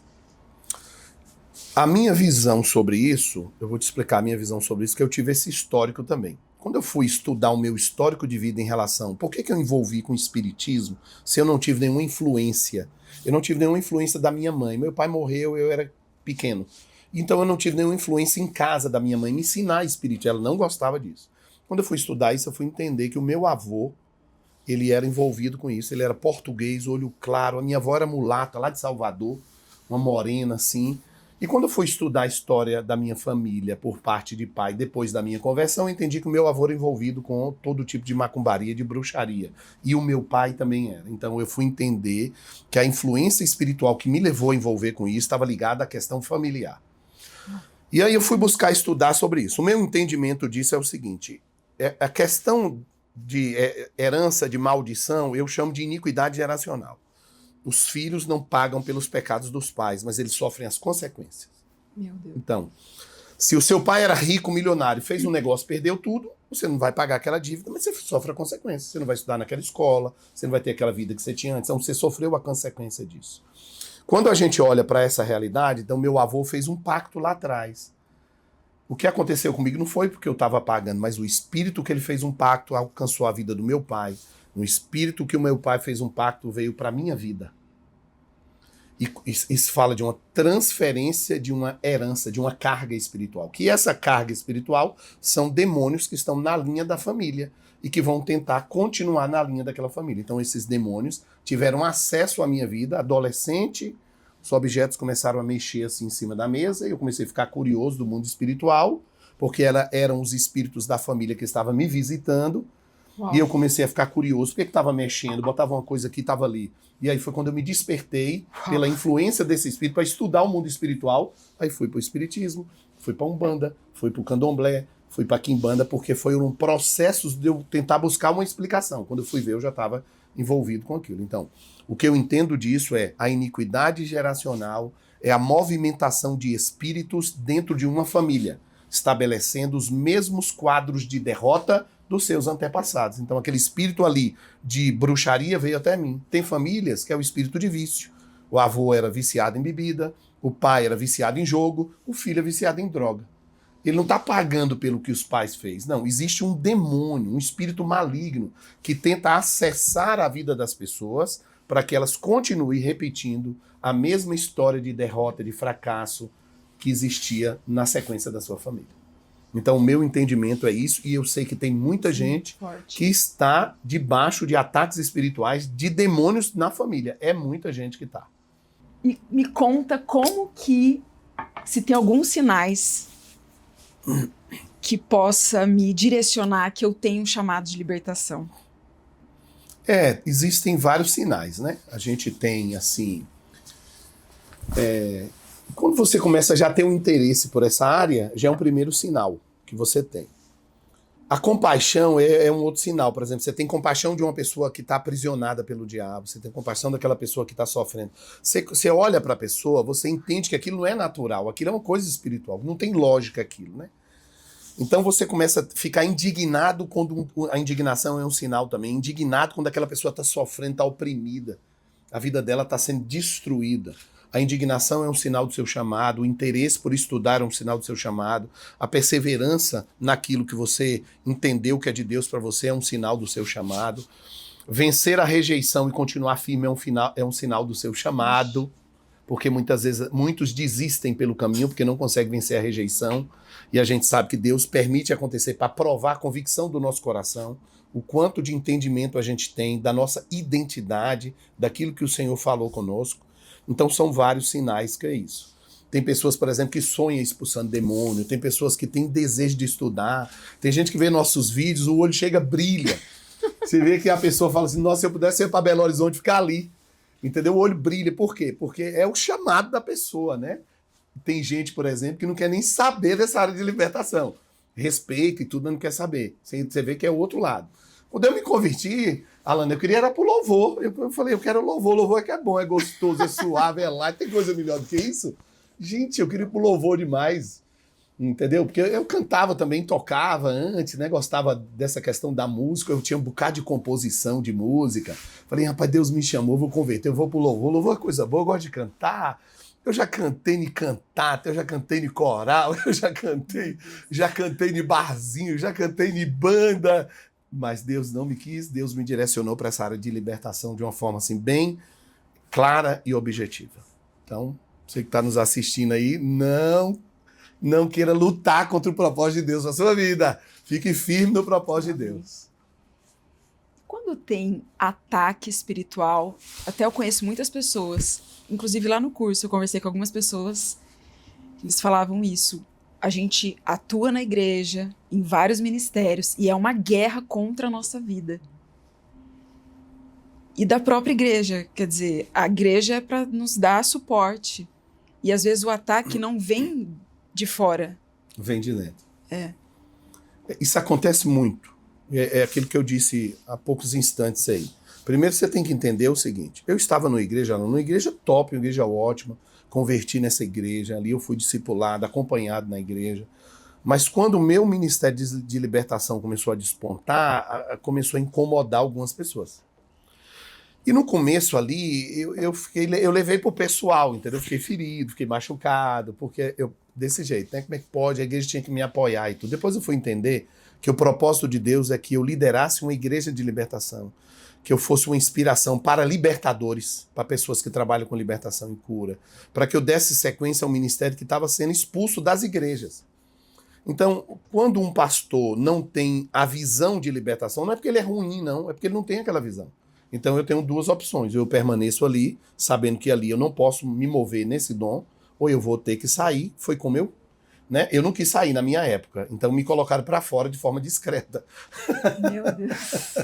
A minha visão sobre isso, eu vou te explicar a minha visão sobre isso, que eu tive esse histórico também. Quando eu fui estudar o meu histórico de vida em relação, por que eu envolvi com o espiritismo se eu não tive nenhuma influência? Eu não tive nenhuma influência da minha mãe. Meu pai morreu, eu era pequeno. Então eu não tive nenhuma influência em casa da minha mãe me ensinar espiritismo. Ela não gostava disso. Quando eu fui estudar isso, eu fui entender que o meu avô, ele era envolvido com isso. Ele era português, olho claro. A minha avó era mulata, lá de Salvador, uma morena assim. E quando eu fui estudar a história da minha família por parte de pai, depois da minha conversão, eu entendi que o meu avô era envolvido com todo tipo de macumbaria, de bruxaria. E o meu pai também era. Então eu fui entender que a influência espiritual que me levou a envolver com isso estava ligada à questão familiar. E aí eu fui buscar estudar sobre isso. O meu entendimento disso é o seguinte, a questão de herança, de maldição, eu chamo de iniquidade geracional. Os filhos não pagam pelos pecados dos pais, mas eles sofrem as consequências. Meu Deus. Então, se o seu pai era rico, milionário, fez um negócio, perdeu tudo, você não vai pagar aquela dívida, mas você sofre a consequência. Você não vai estudar naquela escola, você não vai ter aquela vida que você tinha antes, então você sofreu a consequência disso. Quando a gente olha para essa realidade, então meu avô fez um pacto lá atrás. O que aconteceu comigo não foi porque eu estava pagando, mas o espírito que ele fez um pacto alcançou a vida do meu pai. No espírito que o meu pai fez um pacto veio para a minha vida. E isso fala de uma transferência, de uma herança, de uma carga espiritual. Que essa carga espiritual são demônios que estão na linha da família e que vão tentar continuar na linha daquela família. Então esses demônios tiveram acesso à minha vida, adolescente, os objetos começaram a mexer assim em cima da mesa e eu comecei a ficar curioso do mundo espiritual, porque eram os espíritos da família que estavam me visitando. Uau. E eu comecei a ficar curioso, por que estava mexendo, botava uma coisa aqui, estava ali. E aí foi quando eu me despertei pela influência desse espírito para estudar o mundo espiritual. Aí fui para o espiritismo, fui para Umbanda, fui para o Candomblé, fui para Quimbanda, porque foi um processo de eu tentar buscar uma explicação. Quando eu fui ver, eu já estava envolvido com aquilo. Então, o que eu entendo disso é a iniquidade geracional, é a movimentação de espíritos dentro de uma família, estabelecendo os mesmos quadros de derrota dos seus antepassados. Então aquele espírito ali de bruxaria veio até mim. Tem famílias que é o espírito de vício. O avô era viciado em bebida, o pai era viciado em jogo, o filho é viciado em droga. Ele não está pagando pelo que os pais fez. Não, existe um demônio, um espírito maligno que tenta acessar a vida das pessoas para que elas continuem repetindo a mesma história de derrota, de fracasso que existia na sequência da sua família. Então, o meu entendimento é isso, e eu sei que tem muita gente que está debaixo de ataques espirituais de demônios na família. É muita gente que está. E me conta como que, se tem alguns sinais que possa me direcionar que eu tenho um chamado de libertação. Existem vários sinais, né? A gente tem, assim... Quando você começa a já ter um interesse por essa área, já é um primeiro sinal que você tem. A compaixão é um outro sinal. Por exemplo, você tem compaixão de uma pessoa que está aprisionada pelo diabo, você tem compaixão daquela pessoa que está sofrendo. Você olha para a pessoa, você entende que aquilo não é natural, aquilo é uma coisa espiritual, não tem lógica aquilo, né? Então você começa a ficar indignado quando... A indignação é um sinal também. Indignado quando aquela pessoa está sofrendo, está oprimida. A vida dela está sendo destruída. A indignação é um sinal do seu chamado, o interesse por estudar é um sinal do seu chamado, a perseverança naquilo que você entendeu que é de Deus para você é um sinal do seu chamado, vencer a rejeição e continuar firme é um sinal do seu chamado, porque muitas vezes muitos desistem pelo caminho porque não conseguem vencer a rejeição, e a gente sabe que Deus permite acontecer para provar a convicção do nosso coração, o quanto de entendimento a gente tem da nossa identidade, daquilo que o Senhor falou conosco. Então são vários sinais que é isso. Tem pessoas, por exemplo, que sonham expulsando demônio, tem pessoas que têm desejo de estudar, tem gente que vê nossos vídeos, o olho chega, brilha. Você vê que a pessoa fala assim, nossa, se eu pudesse ir para Belo Horizonte, ficar ali. Entendeu? O olho brilha. Por quê? Porque é o chamado da pessoa, né? Tem gente, por exemplo, que não quer nem saber dessa área de libertação. Respeita e tudo, não quer saber. Você vê que é o outro lado. Quando eu me converti, Alana, eu queria era pro louvor. Eu falei, eu quero louvor. Louvor é que é bom, é gostoso, é suave, é light. Tem coisa melhor do que isso? Gente, eu queria ir pro louvor demais. Entendeu? Porque eu cantava também, tocava antes, né? Gostava dessa questão da música. Eu tinha um bocado de composição de música. Falei, rapaz, Deus me chamou, vou converter, eu vou pro louvor. Louvor é coisa boa, eu gosto de cantar. Eu já cantei em cantata, eu já cantei em coral, eu já cantei em barzinho, já cantei em banda. Mas Deus não me quis, Deus me direcionou para essa área de libertação de uma forma assim bem clara e objetiva. Então, você que está nos assistindo aí, não queira lutar contra o propósito de Deus na sua vida. Fique firme no propósito de Deus. Quando tem ataque espiritual, até eu conheço muitas pessoas, inclusive lá no curso eu conversei com algumas pessoas, eles falavam isso. A gente atua na igreja, em vários ministérios, e é uma guerra contra a nossa vida. E da própria igreja, quer dizer, a igreja é para nos dar suporte. E às vezes o ataque não vem de fora. Vem de dentro. É. Isso acontece muito. É aquilo que eu disse há poucos instantes aí. Primeiro você tem que entender o seguinte. Eu estava numa igreja top, uma igreja ótima, converti nessa igreja, ali eu fui discipulado, acompanhado na igreja. Mas quando o meu ministério de libertação começou a despontar, começou a incomodar algumas pessoas. E no começo ali, eu levei pro pessoal, entendeu? Eu fiquei ferido, fiquei machucado, porque desse jeito, né? Como é que pode? A igreja tinha que me apoiar e tudo. Depois eu fui entender que o propósito de Deus é que eu liderasse uma igreja de libertação, que eu fosse uma inspiração para libertadores, para pessoas que trabalham com libertação e cura, para que eu desse sequência ao ministério que estava sendo expulso das igrejas. Então, quando um pastor não tem a visão de libertação, não é porque ele é ruim, não, é porque ele não tem aquela visão. Então eu tenho duas opções, eu permaneço ali, sabendo que ali eu não posso me mover nesse dom, ou eu vou ter que sair, foi como eu não quis sair na minha época, então me colocaram para fora de forma discreta. Meu Deus.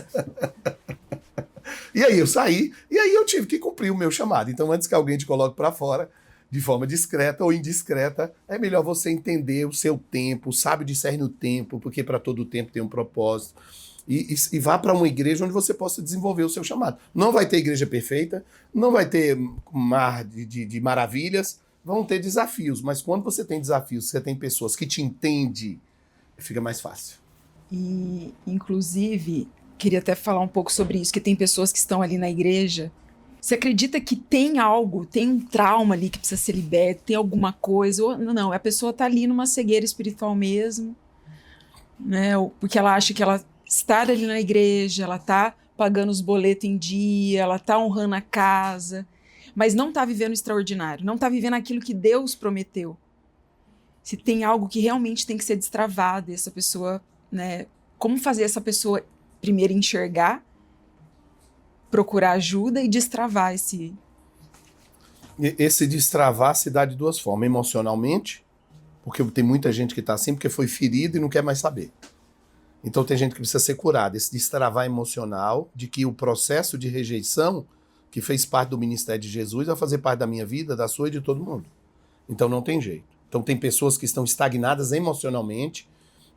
E aí eu saí, e aí eu tive que cumprir o meu chamado. Então antes que alguém te coloque para fora, de forma discreta ou indiscreta, é melhor você entender o seu tempo, sabe discernir o tempo, porque para todo tempo tem um propósito. E vá para uma igreja onde você possa desenvolver o seu chamado. Não vai ter igreja perfeita, não vai ter mar de maravilhas, vão ter desafios, mas quando você tem desafios, você tem pessoas que te entendem, fica mais fácil. E, inclusive, queria até falar um pouco sobre isso, que tem pessoas que estão ali na igreja. Você acredita que tem algo, tem um trauma ali que precisa ser liberto, tem alguma coisa? Ou não, a pessoa está ali numa cegueira espiritual mesmo, né? Porque ela acha que ela está ali na igreja, ela está pagando os boletos em dia, ela está honrando a casa, mas não está vivendo o extraordinário, não está vivendo aquilo que Deus prometeu. Se tem algo que realmente tem que ser destravado, essa pessoa, né? Como fazer essa pessoa primeiro enxergar, procurar ajuda e destravar esse... Esse destravar se dá de duas formas, emocionalmente, porque tem muita gente que está assim porque foi ferida e não quer mais saber. Então tem gente que precisa ser curada, esse destravar emocional, de que o processo de rejeição, que fez parte do ministério de Jesus, vai fazer parte da minha vida, da sua e de todo mundo. Então não tem jeito. Então tem pessoas que estão estagnadas emocionalmente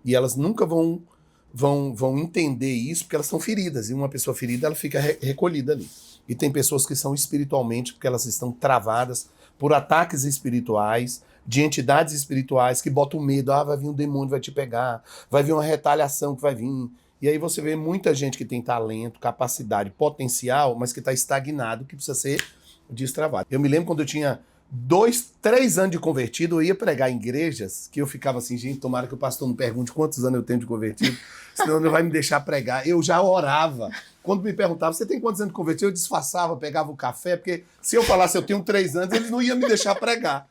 e elas nunca vão entender isso porque elas estão feridas. E uma pessoa ferida, ela fica recolhida ali. E tem pessoas que são espiritualmente porque elas estão travadas por ataques espirituais, de entidades espirituais que botam medo. Vai vir um demônio, vai te pegar. Vai vir uma retaliação que vai vir. E aí você vê muita gente que tem talento, capacidade, potencial, mas que está estagnado, que precisa ser destravado. Eu me lembro quando eu tinha 2, 3 anos de convertido, eu ia pregar em igrejas, que eu ficava assim, gente, tomara que o pastor não pergunte quantos anos eu tenho de convertido, senão ele não vai me deixar pregar. Eu já orava. Quando me perguntava, você tem quantos anos de convertido? Eu disfarçava, pegava o café, porque se eu falasse eu tenho 3 anos, eles não iam me deixar pregar.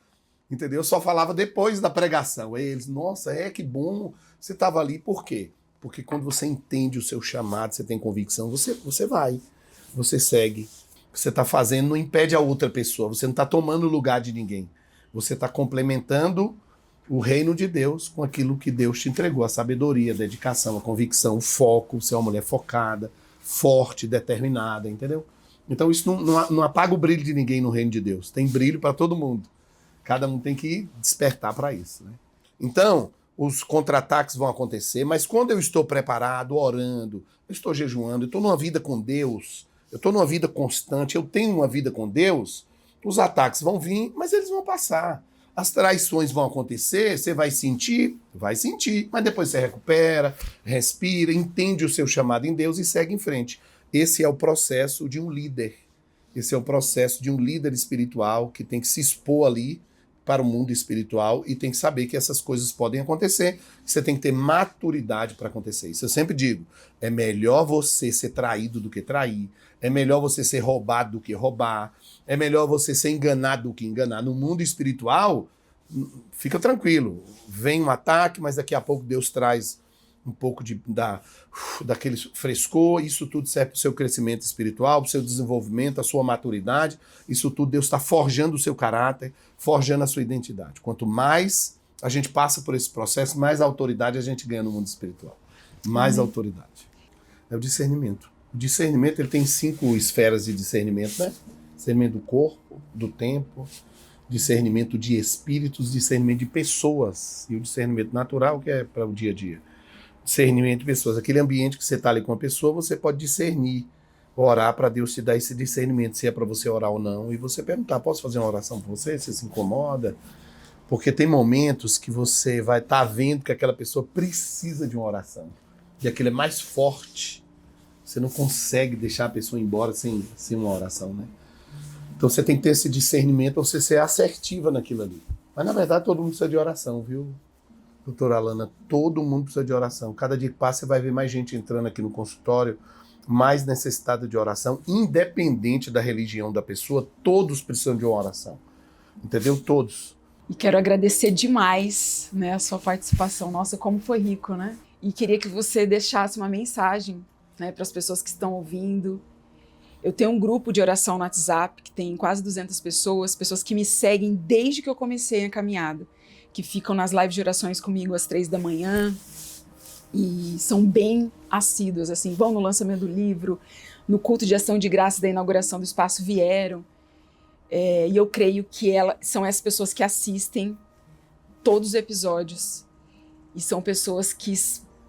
Entendeu? Eu só falava depois da pregação. Aí eles, nossa, que bom, você estava ali. Por quê? Porque quando você entende o seu chamado, você tem convicção, você vai, você segue. O que você está fazendo não impede a outra pessoa, você não está tomando o lugar de ninguém. Você está complementando o reino de Deus com aquilo que Deus te entregou, a sabedoria, a dedicação, a convicção, o foco, você é uma mulher focada, forte, determinada, entendeu? Então isso não apaga o brilho de ninguém no reino de Deus. Tem brilho para todo mundo. Cada um tem que despertar para isso, né? Então, os contra-ataques vão acontecer, mas quando eu estou preparado, orando, eu estou jejuando, eu estou numa vida com Deus, eu estou numa vida constante, eu tenho uma vida com Deus, os ataques vão vir, mas eles vão passar. As traições vão acontecer, você vai sentir, mas depois você recupera, respira, entende o seu chamado em Deus e segue em frente. Esse é o processo de um líder. Esse é o processo de um líder espiritual que tem que se expor ali para o mundo espiritual e tem que saber que essas coisas podem acontecer. Você tem que ter maturidade para acontecer isso. Eu sempre digo, é melhor você ser traído do que trair, é melhor você ser roubado do que roubar, é melhor você ser enganado do que enganar. No mundo espiritual, fica tranquilo, vem um ataque, mas daqui a pouco Deus traz um pouco daquele frescor, isso tudo serve para o seu crescimento espiritual, para o seu desenvolvimento, a sua maturidade, isso tudo Deus está forjando o seu caráter, forjando a sua identidade. Quanto mais a gente passa por esse processo, mais autoridade a gente ganha no mundo espiritual. Mais autoridade. É o discernimento. O discernimento, ele tem 5 esferas de discernimento, né? Discernimento do corpo, do tempo, discernimento de espíritos, discernimento de pessoas e o discernimento natural, que é para o dia a dia. Discernimento de pessoas. Aquele ambiente que você está ali com a pessoa, você pode discernir, orar para Deus te dar esse discernimento, se é para você orar ou não, e você perguntar, posso fazer uma oração por você? Você se incomoda? Porque tem momentos que você vai estar vendo que aquela pessoa precisa de uma oração, e aquilo é mais forte. Você não consegue deixar a pessoa embora sem uma oração, né? Então você tem que ter esse discernimento para você ser assertiva naquilo ali. Mas na verdade todo mundo precisa de oração, viu? Doutora Alana, todo mundo precisa de oração. Cada dia que passa, você vai ver mais gente entrando aqui no consultório, mais necessitada de oração, independente da religião da pessoa, todos precisam de uma oração. Entendeu? Todos. E quero agradecer demais, né, a sua participação. Nossa, como foi rico, né? E queria que você deixasse uma mensagem, né, para as pessoas que estão ouvindo. Eu tenho um grupo de oração no WhatsApp que tem quase 200 pessoas que me seguem desde que eu comecei a caminhada, que ficam nas lives de orações comigo às 3 da manhã e são bem assíduas, assim, vão no lançamento do livro, no culto de ação de graça da inauguração do espaço vieram, e eu creio que são essas pessoas que assistem todos os episódios e são pessoas que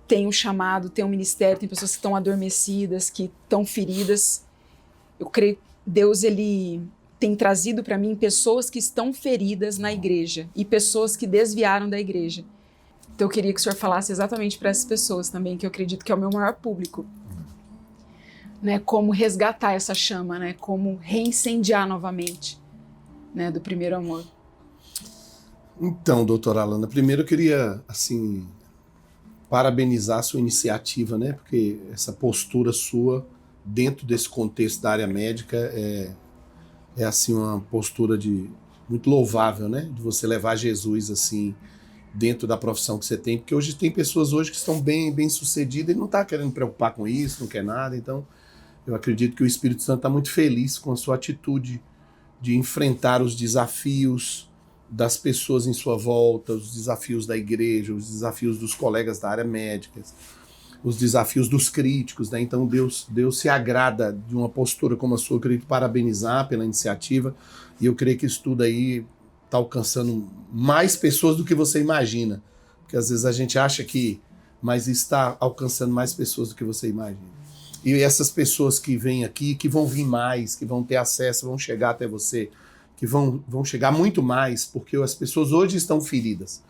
têm um chamado, têm um ministério, tem pessoas que estão adormecidas, que estão feridas. Eu creio que Deus, ele tem trazido para mim pessoas que estão feridas na igreja e pessoas que desviaram da igreja. Então eu queria que o senhor falasse exatamente para essas pessoas também, que eu acredito que é o meu maior público. Né? Como resgatar essa chama, né? Como reincendiar novamente, né? Do primeiro amor. Então, doutora Alana, primeiro eu queria, assim, parabenizar a sua iniciativa, né? Porque essa postura sua dentro desse contexto da área médica é assim uma postura muito louvável, né? De você levar Jesus assim dentro da profissão que você tem, porque hoje tem pessoas hoje que estão bem sucedidas e não está querendo preocupar com isso, não quer nada. Então eu acredito que o Espírito Santo está muito feliz com a sua atitude de enfrentar os desafios das pessoas em sua volta, os desafios da igreja, os desafios dos colegas da área médica, os desafios dos críticos, né? Então Deus se agrada de uma postura como a sua. Eu queria te parabenizar pela iniciativa e eu creio que isso tudo aí está alcançando mais pessoas do que você imagina, porque às vezes a gente acha que, mas está alcançando mais pessoas do que você imagina. E essas pessoas que vêm aqui, que vão vir mais, que vão ter acesso, vão chegar até você, que vão chegar muito mais, porque as pessoas hoje estão feridas.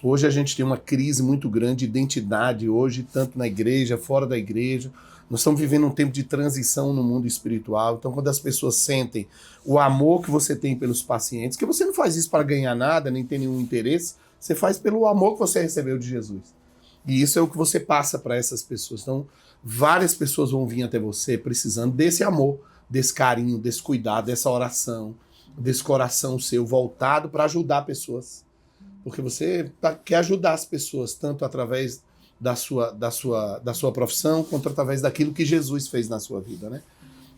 Hoje a gente tem uma crise muito grande de identidade, hoje, tanto na igreja, fora da igreja. Nós estamos vivendo um tempo de transição no mundo espiritual. Então, quando as pessoas sentem o amor que você tem pelos pacientes, que você não faz isso para ganhar nada, nem ter nenhum interesse, você faz pelo amor que você recebeu de Jesus. E isso é o que você passa para essas pessoas. Então, várias pessoas vão vir até você precisando desse amor, desse carinho, desse cuidado, dessa oração, desse coração seu voltado para ajudar pessoas. Porque você quer ajudar as pessoas, tanto através da sua profissão, quanto através daquilo que Jesus fez na sua vida, né?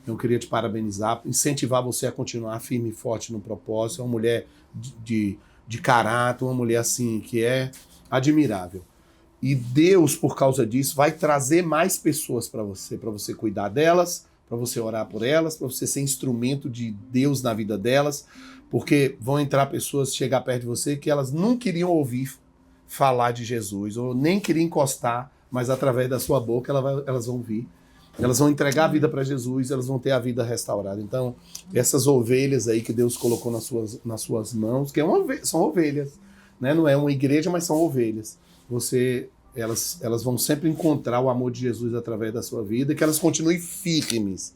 Eu queria te parabenizar, incentivar você a continuar firme e forte no propósito. É uma mulher de caráter, uma mulher assim que é admirável. E Deus, por causa disso, vai trazer mais pessoas para você cuidar delas, para você orar por elas, para você ser instrumento de Deus na vida delas, porque vão entrar pessoas, chegar perto de você, que elas não queriam ouvir falar de Jesus, ou nem queria encostar, mas através da sua boca elas vão vir. Elas vão entregar a vida para Jesus, elas vão ter a vida restaurada. Então, essas ovelhas aí que Deus colocou nas suas mãos, que são ovelhas, né? Não é uma igreja, mas são ovelhas. Elas vão sempre encontrar o amor de Jesus através da sua vida, que elas continuem firmes,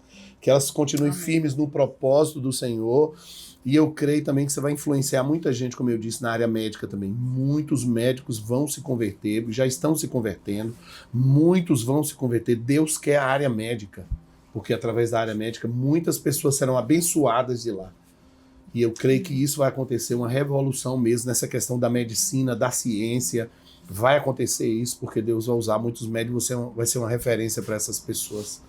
firmes no propósito do Senhor. E eu creio também que você vai influenciar muita gente, como eu disse, na área médica também. Muitos médicos vão se converter, já estão se convertendo, muitos vão se converter. Deus quer a área médica, porque através da área médica muitas pessoas serão abençoadas de lá. E eu creio que isso vai acontecer, uma revolução mesmo nessa questão da medicina, da ciência. Vai acontecer isso, porque Deus vai usar muitos médicos, você vai ser uma referência para essas pessoas.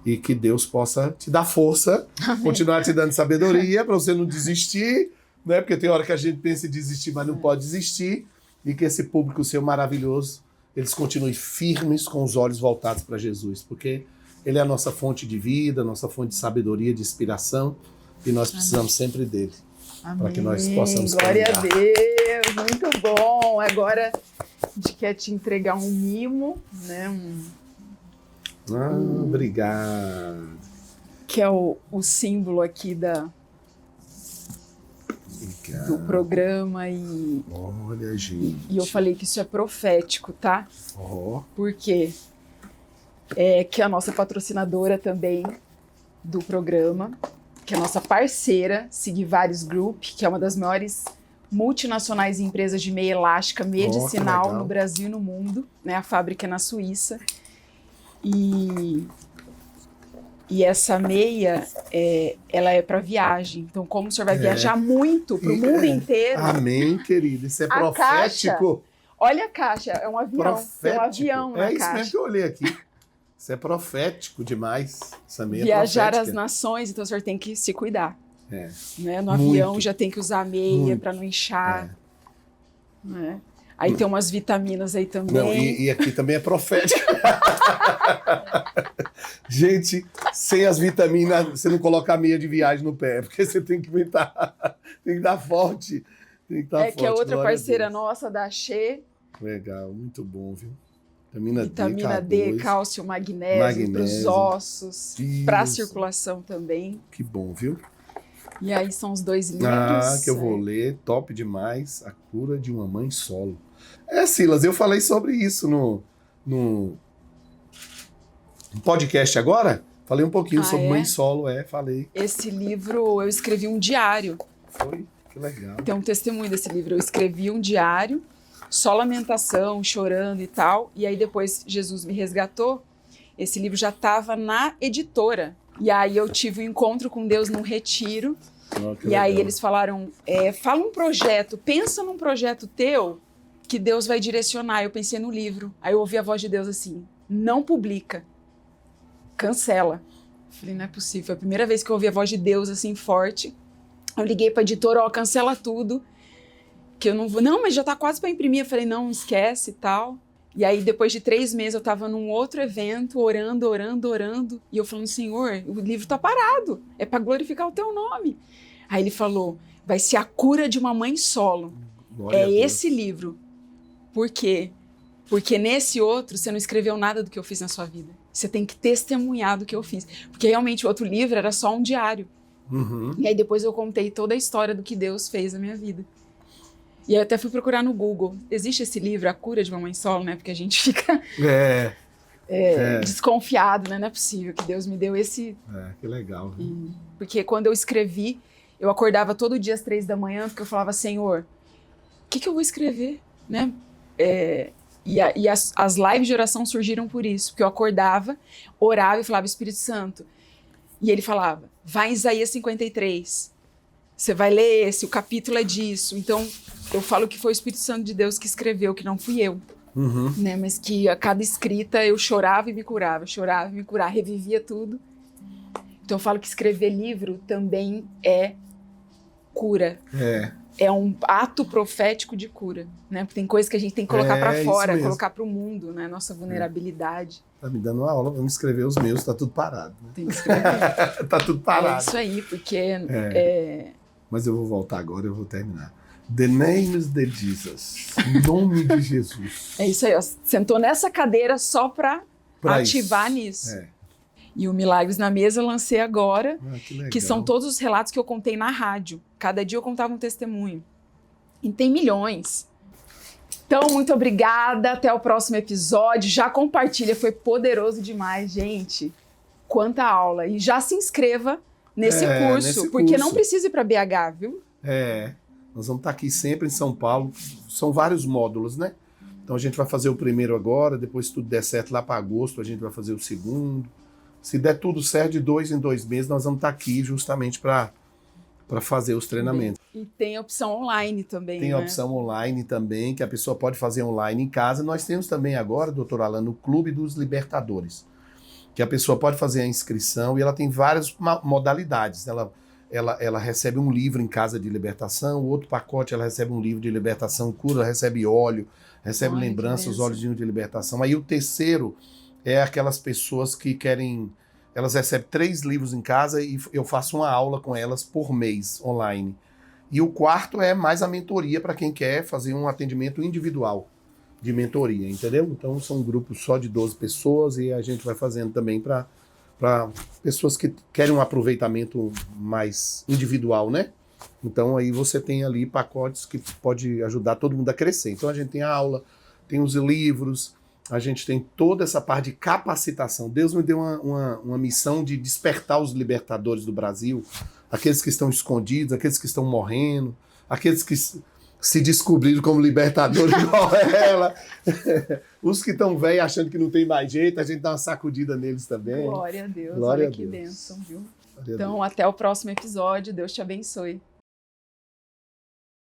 E que Deus possa te dar força, amém, continuar te dando sabedoria para você não desistir, né? Porque tem hora que a gente pensa em desistir, mas não pode desistir. E que esse público seu maravilhoso, eles continuem firmes com os olhos voltados para Jesus, porque Ele é a nossa fonte de vida, nossa fonte de sabedoria, de inspiração, e nós precisamos sempre dele, para que nós possamos Glória caminhar. a Deus, muito bom. Agora a gente quer te entregar um mimo, né? Obrigado. Que é o símbolo aqui do programa. Olha, gente. E eu falei que isso é profético, tá? Oh. Por quê? Que é a nossa patrocinadora também do programa, que é a nossa parceira, Sigvaris Group, que é uma das maiores multinacionais empresas de meia elástica medicinal no Brasil e no mundo, né? A fábrica é na Suíça. E essa meia, ela é para viagem. Então, como o senhor vai viajar muito para o mundo inteiro... Amém, querido. Isso é profético. Caixa, olha a caixa, é um avião. Profético. Tem um avião na caixa. É isso mesmo que eu olhei aqui. Isso é profético demais. Essa meia Viajar profética. às nações, então o senhor tem que se cuidar. Né? No Muito. avião já tem que usar meia para não inchar. Né? Aí tem umas vitaminas aí também. Não, e aqui também é profético. Gente, sem as vitaminas, você não coloca a meia de viagem no pé, porque você tem que aguentar, tem que dar forte. Tem que estar forte. Que é outra parceira nossa, da Xê. Legal, muito bom, viu? Vitamina D, cálcio, magnésio para os ossos, para a circulação também. Que bom, viu? E aí são os 2 livros. Que eu vou ler, top demais, A Cura de uma Mãe Solo. Silas, eu falei sobre isso no podcast agora. Falei um pouquinho sobre mãe solo, falei. Esse livro, eu escrevi um diário. Foi? Que legal. Tem um testemunho desse livro. Eu escrevi um diário, só lamentação, chorando e tal. E aí depois Jesus me resgatou. Esse livro já estava na editora. E aí eu tive um encontro com Deus num retiro. E legal. Aí eles falaram, fala um projeto, pensa num projeto teu que Deus vai direcionar. Eu pensei no livro. Aí eu ouvi a voz de Deus assim, não publica, cancela. Eu falei, não é possível. Foi a primeira vez que eu ouvi a voz de Deus assim forte. Eu liguei pra editora, cancela tudo, que eu não vou. Não, mas já tá quase pra imprimir. Eu falei, não, esquece e tal. E aí, depois de 3 meses, eu tava num outro evento, orando. E eu falando, Senhor, o livro tá parado. É pra glorificar o teu nome. Aí ele falou, vai ser A Cura de uma Mãe Solo. Glória esse livro. Por quê? Porque nesse outro, você não escreveu nada do que eu fiz na sua vida. Você tem que testemunhar do que eu fiz. Porque realmente o outro livro era só um diário. Uhum. E aí depois eu contei toda a história do que Deus fez na minha vida. E aí eu até fui procurar no Google. Existe esse livro, A Cura de uma Mãe Solo, né? Porque a gente fica desconfiado, né? Não é possível que Deus me deu esse... que legal. Porque quando eu escrevi, eu acordava todo dia às 3 da manhã, porque eu falava, Senhor, o que eu vou escrever? Né? E as lives de oração surgiram por isso. Porque eu acordava, orava e falava, Espírito Santo. E ele falava, vai em Isaías 53. Você vai ler esse, o capítulo é disso. Então, eu falo que foi o Espírito Santo de Deus que escreveu, que não fui eu. Uhum. Né? Mas que a cada escrita eu chorava e me curava, revivia tudo. Então, eu falo que escrever livro também é cura. É um ato profético de cura. Né? Porque tem coisas que a gente tem que colocar para fora, colocar para o mundo, né? Nossa vulnerabilidade. Tá me dando uma aula, vamos escrever os meus, tá tudo parado. Né? Tem que escrever. Tá tudo parado. É isso aí, porque... Mas eu vou voltar agora, eu vou terminar. The name is the Jesus. Em nome de Jesus. É isso aí, ó. Sentou nessa cadeira só para ativar isso. nisso. É. E o Milagres na Mesa eu lancei agora, Que legal. que são todos os relatos que eu contei na rádio. Cada dia eu contava um testemunho. E tem milhões. Então, muito obrigada. Até o próximo episódio. Já compartilha, foi poderoso demais, gente. Quanta aula. E já se inscreva nesse curso, porque não precisa ir para BH, viu? Nós vamos estar aqui sempre em São Paulo. São vários módulos, né? Então a gente vai fazer o primeiro agora, depois se tudo der certo lá para agosto, a gente vai fazer o segundo. Se der tudo certo, de 2 em 2 meses, nós vamos estar aqui justamente para fazer os treinamentos. E tem a opção online também, Tem a opção online também, que a pessoa pode fazer online em casa. Nós temos também agora, doutor Alan, o Clube dos Libertadores, que a pessoa pode fazer a inscrição e ela tem várias modalidades. Ela recebe um livro em casa de libertação, o outro pacote ela recebe um livro de libertação, cura, ela recebe óleo, recebe lembranças, óleozinho de libertação. Aí o terceiro é aquelas pessoas que querem, elas recebem 3 livros em casa e eu faço uma aula com elas por mês online. E o quarto é mais a mentoria para quem quer fazer um atendimento individual de mentoria, entendeu? Então são grupos só de 12 pessoas e a gente vai fazendo também para pessoas que querem um aproveitamento mais individual, né? Então aí você tem ali pacotes que pode ajudar todo mundo a crescer. Então a gente tem a aula, tem os livros, a gente tem toda essa parte de capacitação. Deus me deu uma missão de despertar os libertadores do Brasil, aqueles que estão escondidos, aqueles que estão morrendo, aqueles que se descobriram como libertadores igual ela, os que estão velhos achando que não tem mais jeito, a gente dá uma sacudida neles também. Glória a Deus, Glória olha a que Deus. bênção, viu? Glória a Então, Deus. até o próximo episódio. Deus te abençoe.